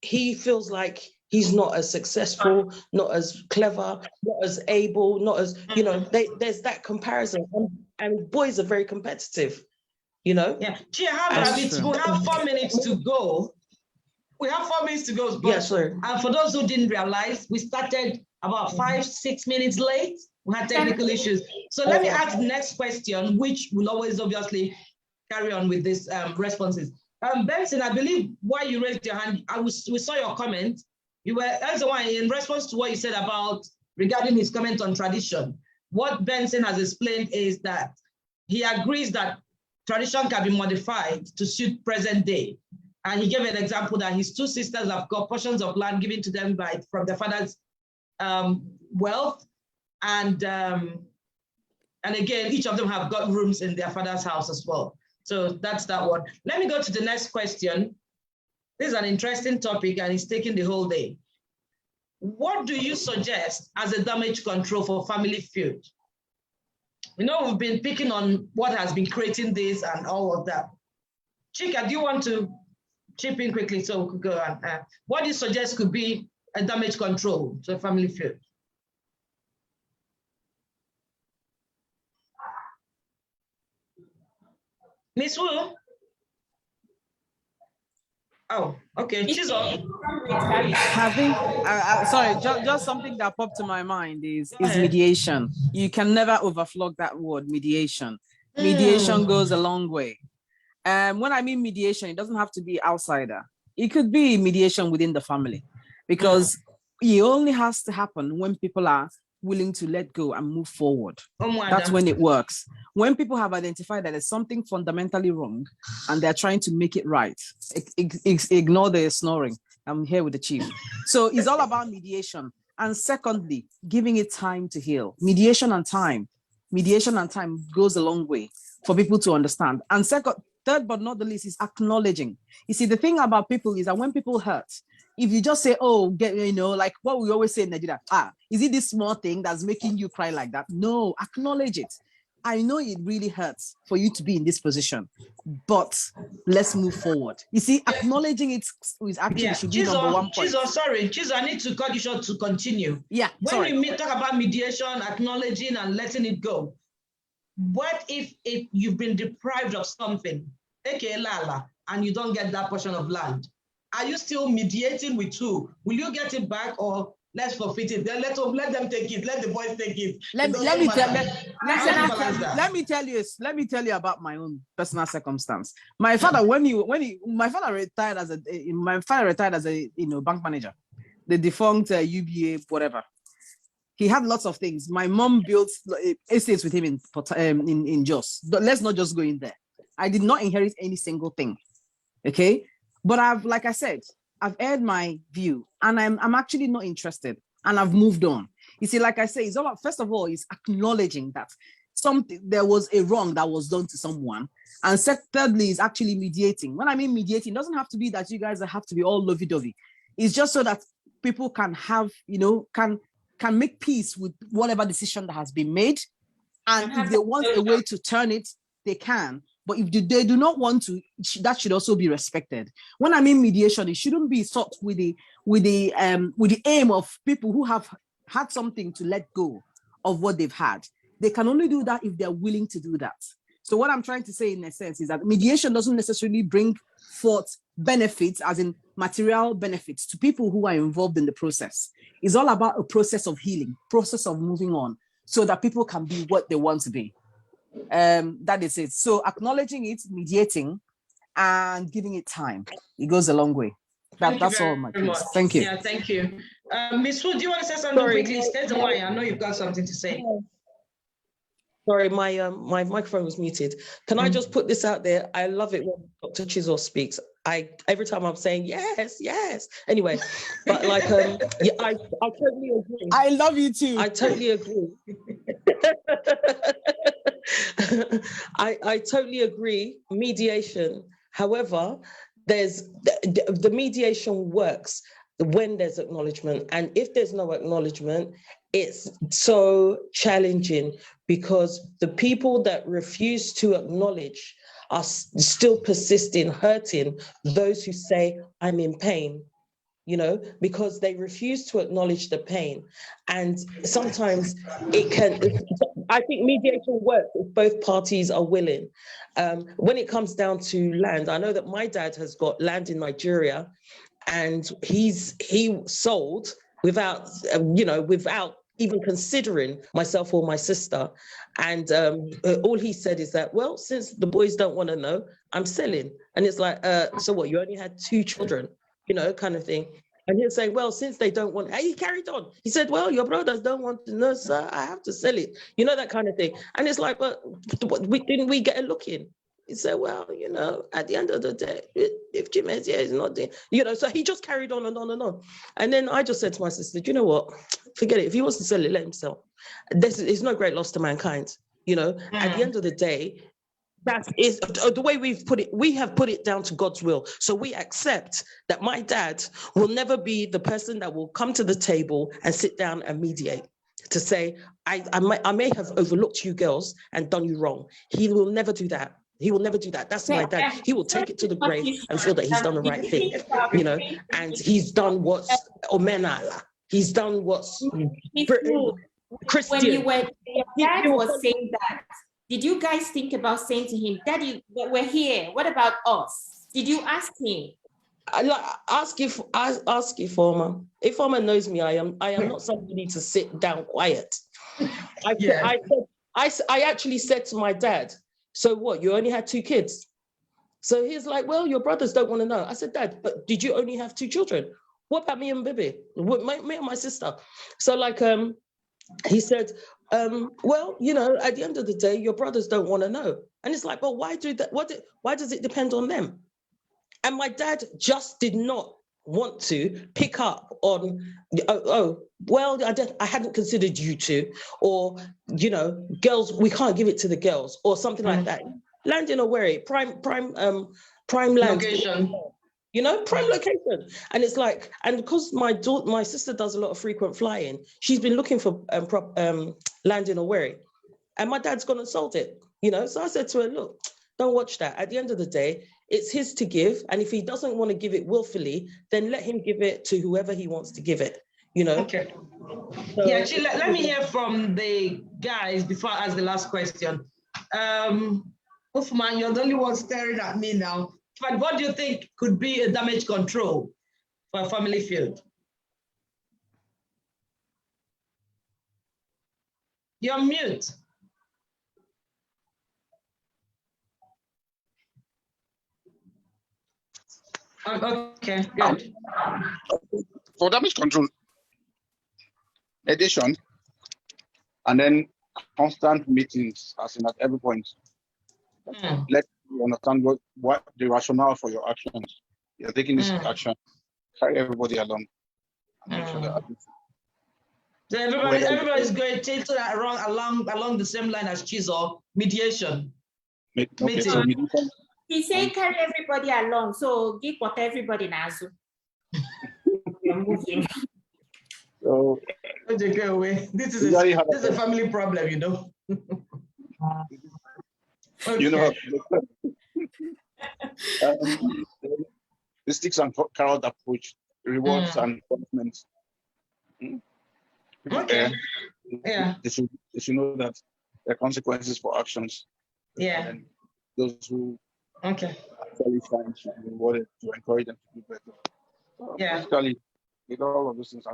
he feels like he's not as successful, not as clever, not as able, not as, there's that comparison. And boys are very competitive, Yeah. We have 4 minutes to go. But, yes, sir. And for those who didn't realize, we started about 5-6 minutes late. We had technical issues. So let me ask the next question, which will always obviously carry on with these responses. Benson, I believe why you raised your hand, we saw your comment. You were, that's the one in response to what you said about regarding his comment on tradition. What Benson has explained is that he agrees that tradition can be modified to suit present day. And he gave an example that his two sisters have got portions of land given to them from their father's wealth. And again, each of them have got rooms in their father's house as well. So that's that one. Let me go to the next question. This is an interesting topic and it's taking the whole day. What do you suggest as a damage control for family feud? You know, we've been picking on what has been creating this and all of that. Chika, do you want to chip in quickly so we could go on? What do you suggest could be a damage control to a family feud? Miss Wu? Oh, okay. She's on. Having, sorry, just something that popped to my mind is mediation. You can never overflog that word, mediation. Mediation goes a long way. When I mean mediation, it doesn't have to be outsider. It could be mediation within the family, because it only has to happen when people are willing to let go and move forward. That's when it works. When people have identified that there's something fundamentally wrong and they're trying to make it right, ignore the snoring. I'm here with the chief. So it's all about mediation. And secondly, giving it time to heal. Mediation and time goes a long way for people to understand. And third but not the least is acknowledging. You see, the thing about people is that when people hurt, if you just say, oh, like what we always say in Nigeria, is it this small thing that's making you cry like that? No, acknowledge it. I know it really hurts for you to be in this position, but let's move forward. You see, acknowledging it is actually should be number one point. Sorry, I need to cut you short to continue. Yeah, when we talk about mediation, acknowledging and letting it go, what if you've been deprived of something, aka Lala, and you don't get that portion of land? Are you still mediating with who? Will you get it back or let's forfeit it? Then let them take it. Let the boys take it. Let me tell you about my own personal circumstance. My father, my father retired as a bank manager, the defunct UBA whatever. He had lots of things. My mom built estates with him in Jos. But let's not just go in there. I did not inherit any single thing. Okay. But like I said, I've aired my view and I'm actually not interested and I've moved on. You see, like I say, it's all about, first of all, is acknowledging that there was a wrong that was done to someone. And thirdly is actually mediating. When I mean mediating, it doesn't have to be that you guys have to be all lovey-dovey. It's just so that people can have, can make peace with whatever decision that has been made. And if they want a way to turn it, they can. But if they do not want to, that should also be respected. When I mean mediation, it shouldn't be sought with the aim of people who have had something to let go of what they've had. They can only do that if they're willing to do that. So what I'm trying to say in a sense is that mediation doesn't necessarily bring forth benefits, as in material benefits, to people who are involved in the process. It's all about a process of healing, process of moving on, so that people can be what they want to be. That is it. So acknowledging it, mediating, and giving it time, it goes a long way. That's all my piece. Thank you. Yeah, thank you. Ms. Wu, do you want to say something quickly? State the why. I know you've got something to say. Sorry, my microphone was muted. Can I just put this out there? I love it when Dr. Chisel speaks. Every time I'm saying yes. Anyway, but like yeah, I totally agree. I love you too. I totally agree. I totally agree. Mediation. However, there's the mediation works when there's acknowledgement, and if there's no acknowledgement, it's so challenging because the people that refuse to acknowledge are still persisting, hurting those who say, I'm in pain, because they refuse to acknowledge the pain. And sometimes I think mediation works if both parties are willing. When it comes down to land, I know that my dad has got land in Nigeria and he sold without, without even considering myself or my sister. And all he said is that, well, since the boys don't want to know, I'm selling. And it's like, so what, you only had 2 children, kind of thing. And he'll say, well, since they don't want, he carried on. He said, well, your brothers don't want to know, sir, I have to sell it. That kind of thing. And it's like, but didn't we get a look in? He said, well, at the end of the day, if Jimenez is not there, so he just carried on and on and on. And then I just said to my sister, do you know what? Forget it. If he wants to sell it, let him sell. It's no great loss to mankind. At the end of the day, that is the way we've put it. We have put it down to God's will. So we accept that my dad will never be the person that will come to the table and sit down and mediate to say, I may have overlooked you girls and done you wrong. He will never do that. He will never do that. That's my dad. He will take it to the grave and feel that he's done the right thing, and he's done what's omenala. He's done what's Christian. When your dad was saying that, did you guys think about saying to him, Daddy, we're here, what about us? Did you ask him? Ask Ifeoma. Ifeoma knows me. I am not somebody to sit down quiet. I actually said to my dad, so what, you only had 2 kids? So he's like, well, your brothers don't want to know. I said, Dad, but did you only have 2 children? What about me and Bibi? Me and my sister? So he said, well, at the end of the day, your brothers don't want to know. And it's like, well, why does it depend on them? And my dad just did not want to pick up on, well, I hadn't considered you two, or, girls, we can't give it to the girls, or something like that. Land in Owerri, prime land. Location. Prime location. And it's like, and because my sister does a lot of frequent flying, she's been looking for land in Owerri. And my dad's gone and sold it, So I said to her, look, don't watch that. At the end of the day, it's his to give. And if he doesn't want to give it willfully, then let him give it to whoever he wants to give it, Okay. So, yeah, let me hear from the guys before I ask the last question. Uffman, you're the only one staring at me now. But what do you think could be a damage control for a family feud? You're mute. Okay, good. For damage control, addition, and then constant meetings, as in at every point. Let you understand what the rationale for your actions. You're taking this action, carry everybody along. Make sure that so everybody's going to that along the same line as Chizo, mediation. Meeting. He said carry everybody along, so give what everybody knows. So go away. This is a family problem, Okay. The sticks and carrot approach, rewards and punishments. Okay. They should know that there are consequences for actions. Yeah. And those who actually find should be rewarded to encourage them to do better. So basically, with all of those things,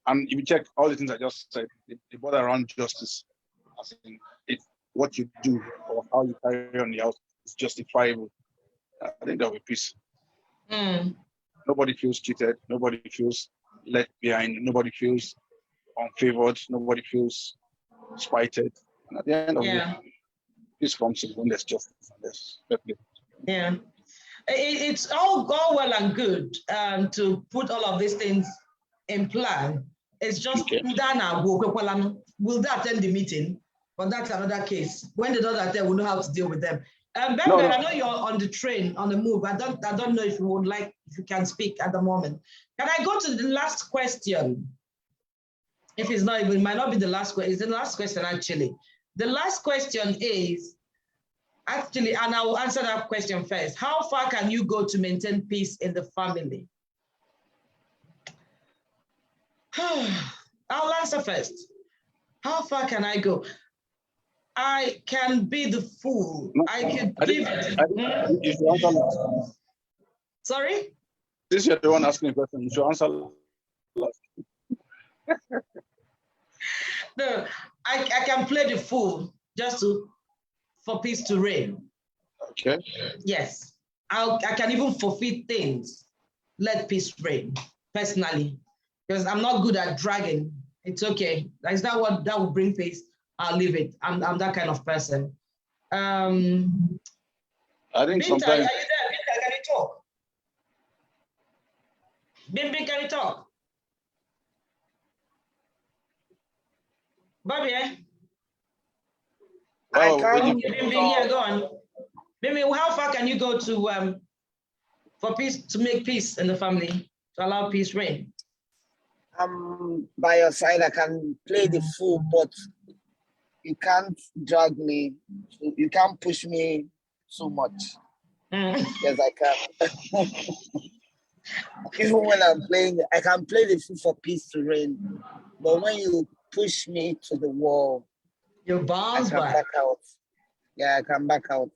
and if you check all the things I just said, they border around justice. As in, if what you do or how you carry on the house is justifiable, I think there'll be peace. Nobody feels cheated. Nobody feels left behind. Nobody feels unfavored. Nobody feels spited. And at the end of the day, peace comes when there's justice and there's fairness. Yeah. It's all well and good to put all of these things in plan. It's just will they attend the meeting? But that's another case. When they don't attend, we know how to deal with them. Ben, I know you're on the train, on the move. I don't know if you can speak at the moment. Can I go to the last question? If it's not, it might not be the last question. It's the last question, actually. The last question is, actually, and I will answer that question first. How far can you go to maintain peace in the family? I'll answer first. How far can I go? I can be the fool. I can give it. Sorry? This is the one asking a question. You should answer last. No, I can play the fool just for peace to reign. Okay. Yes, I can even forfeit things. Let peace reign, personally, because I'm not good at dragging. It's okay. Is that what that will bring peace? I'll leave it. I'm that kind of person. I think Binta, sometimes. are you there? Binta, can you talk? Bin, can you talk? Bobby, eh? Well, Yeah, go on. Maybe how far can you go to for peace, to make peace in the family, to allow peace reign? By your side, I can play the fool, but you can't drag me. You can't push me so much. Yes, I can. Even when I'm playing, I can play the fool for peace to reign. But when you push me to the wall, you bounce back. Back out. Yeah, I can back out.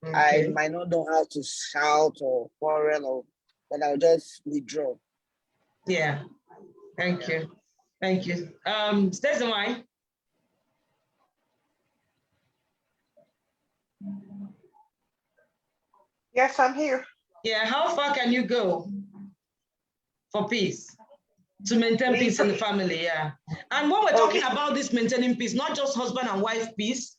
Okay. I might not know how to shout or quarrel, but I'll just withdraw. Yeah. Thank you. Thank you. Stacey, Yes, I'm here. yeah, how far can you go for peace? To maintain peace in the family, yeah. And when we're talking about this maintaining peace, not just husband and wife peace,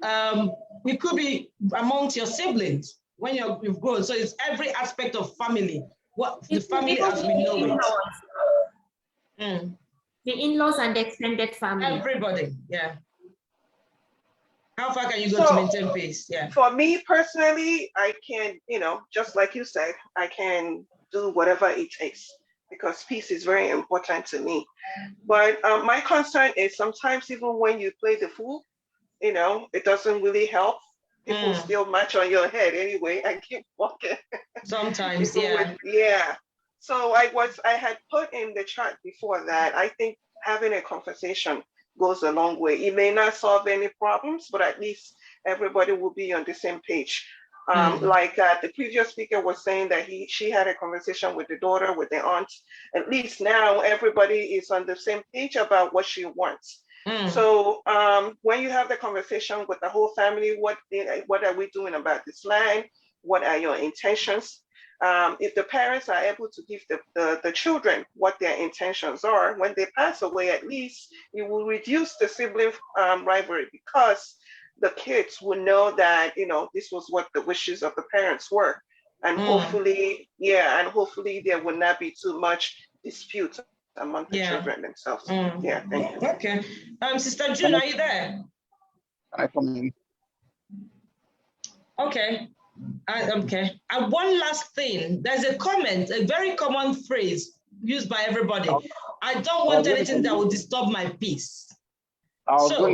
it could be amongst your siblings when you've grown. So it's every aspect of family, what the family as we know it. The in-laws and the extended family. Everybody, yeah. How far can you go to maintain peace? Yeah. For me personally, I can, just like you said, I can do whatever it takes because peace is very important to me. But my concern is sometimes even when you play the fool, it doesn't really help. People still match on your head anyway and keep walking. Sometimes, yeah. Yeah. So I had put in the chat before that I think having a conversation goes a long way. It may not solve any problems, but at least everybody will be on the same page. Like the previous speaker was saying that she had a conversation with the daughter, with the aunt. At least now everybody is on the same page about what she wants. So when you have the conversation with the whole family, what are we doing about this land? What are your intentions? If the parents are able to give the children what their intentions are, when they pass away, at least it will reduce the sibling rivalry because the kids will know that, this was what the wishes of the parents were. And hopefully there will not be too much dispute among the children themselves. Yeah, thank you. Okay. Sister June, are you there? I come in. Okay. Okay. And one last thing. There's a comment, a very common phrase used by everybody. I don't want anything that will disturb my peace. Can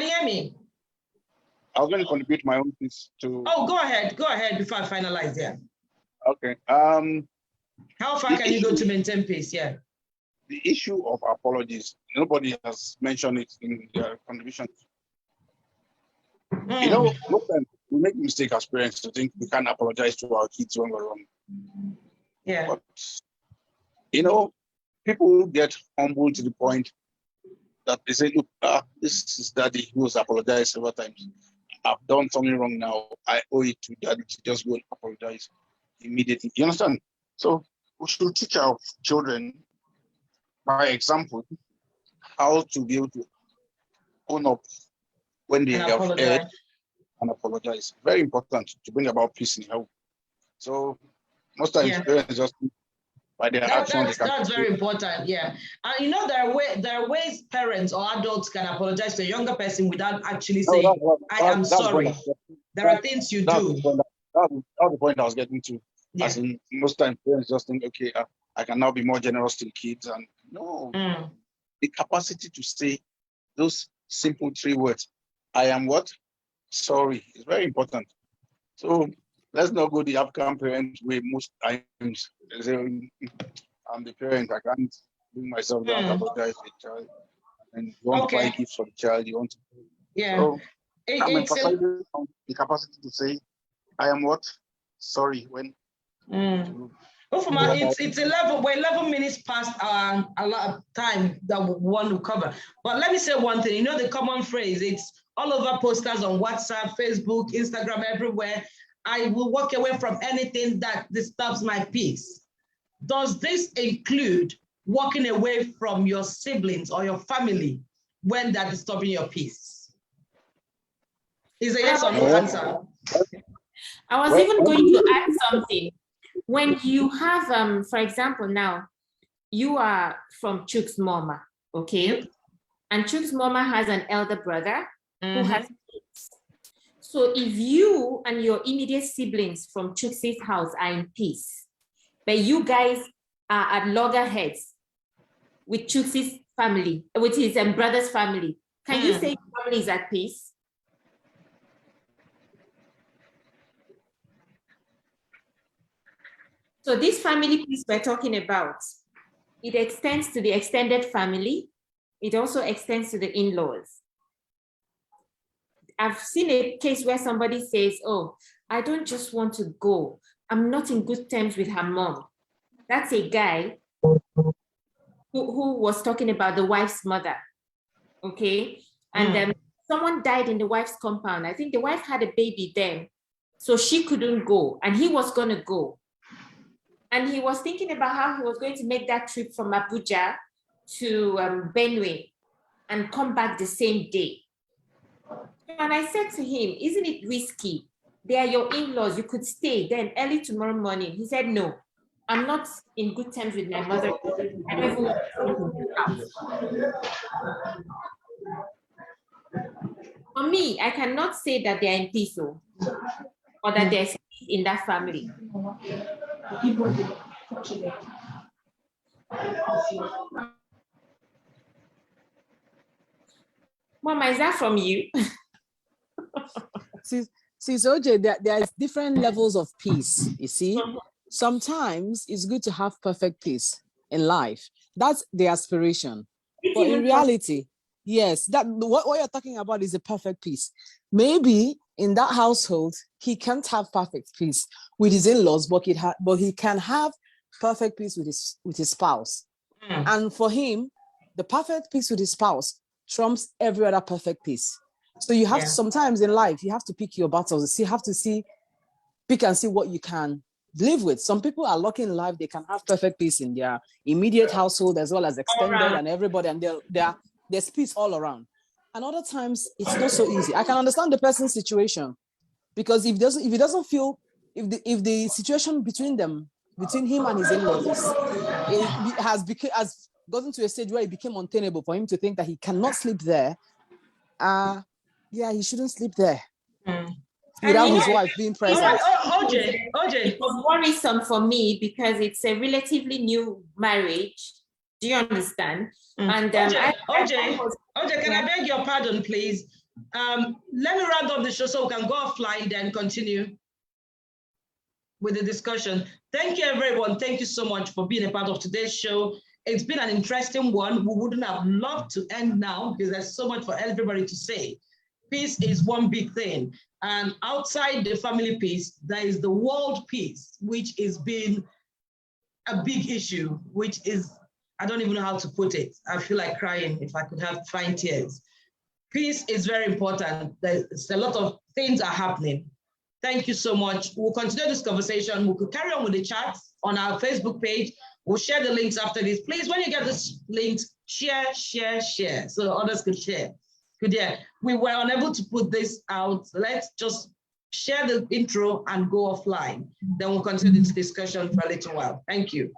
you hear me? I was going to contribute my own piece to. Oh, go ahead. Go ahead before I finalize. Yeah. Okay. How far can you go to maintain peace? Yeah. The issue of apologies. Nobody has mentioned it in their contributions. Most times we make mistake as parents to think we can't apologize to our kids when we're wrong. Yeah. But people get humble to the point that they say, look, this is daddy who has apologized several times. I've done something wrong now. I owe it to daddy to just go and apologize immediately. You understand? So we should teach our children by example how to be able to own up when they have erred and apologize. Very important to bring about peace in home. So most times parents just by their actions. That's very important. Yeah. And there are ways parents or adults can apologize to a younger person without actually saying, I am sorry. There are things you do. That's the point I was getting to. Yeah. As in, most times parents just think, okay, I can now be more generous to the kids. And no, the capacity to say those simple 3 words, I am what? Sorry, is very important. So let's not go the African parent way most times. I'm the parent, I can't bring myself down to apologize to the child. And you want to buy gifts for the child, you want to. Yeah. So I'm emphasizing on the capacity to say, I am what? Sorry, when It's 11. We're 11 minutes past a lot of time that we want to cover. But let me say one thing. You know the common phrase. It's all over posters on WhatsApp, Facebook, Instagram, everywhere. I will walk away from anything that disturbs my peace. Does this include walking away from your siblings or your family when they're disturbing your peace? Is a yes or no answer? I was even going to add something. When you have, for example, now, you are from Chuk's mama, okay? And Chuk's mama has an elder brother who has kids. So if you and your immediate siblings from Chuk's house are in peace, but you guys are at loggerheads with Chuk's family, with his brother's family, can you say your family is at peace? So this family peace we're talking about, it extends to the extended family. It also extends to the in-laws. I've seen a case where somebody says, oh, I don't just want to go. I'm not in good terms with her mom. That's a guy who was talking about the wife's mother, okay? And someone died in the wife's compound. I think the wife had a baby then, so she couldn't go, and he was gonna go. And he was thinking about how he was going to make that trip from Abuja to Benue and come back the same day. And I said to him, isn't it risky? They are your in-laws, you could stay then early tomorrow morning. He said, no, I'm not in good terms with my mother. I don't even want to leave the house. For me, I cannot say that they're in peace or that there's peace in that family. Mama, is that from you? See, Oche, there's different levels of peace, you see. Sometimes it's good to have perfect peace in life. That's the aspiration. But in reality, yes, that what you're talking about is a perfect peace. Maybe in that household, he can't have perfect peace with his in-laws, but he can have perfect peace with his spouse. And for him, the perfect peace with his spouse trumps every other perfect peace. So you have to, sometimes in life, you have to pick your battles. You have to pick and see what you can live with. Some people are lucky in life, they can have perfect peace in their immediate household as well as extended and everybody, and there's peace all around. And other times it's not so easy. I can understand the person's situation, because if he doesn't feel, if the situation between him and his in-laws has gotten to a stage where it became untenable for him to think that he cannot sleep there, he shouldn't sleep there without his wife being present. Oche. It was worrisome for me because it's a relatively new marriage. Do you understand? And Oche, can I beg your pardon, please? Let me round up the show so we can go offline then continue with the discussion. Thank you, everyone. Thank you so much for being a part of today's show. It's been an interesting one. We wouldn't have loved to end now because there's so much for everybody to say. Peace is one big thing. And outside the family peace, there is the world peace, which is being a big issue, which is, I don't even know how to put it. I feel like crying if I could find tears. Peace is very important. There's a lot of things are happening. Thank you so much. We'll continue this conversation. We could carry on with the chat on our Facebook page. We'll share the links after this. Please, when you get this links, share, so others could share. Good, yeah. We were unable to put this out. Let's just share the intro and go offline. Then we'll continue this discussion for a little while. Thank you.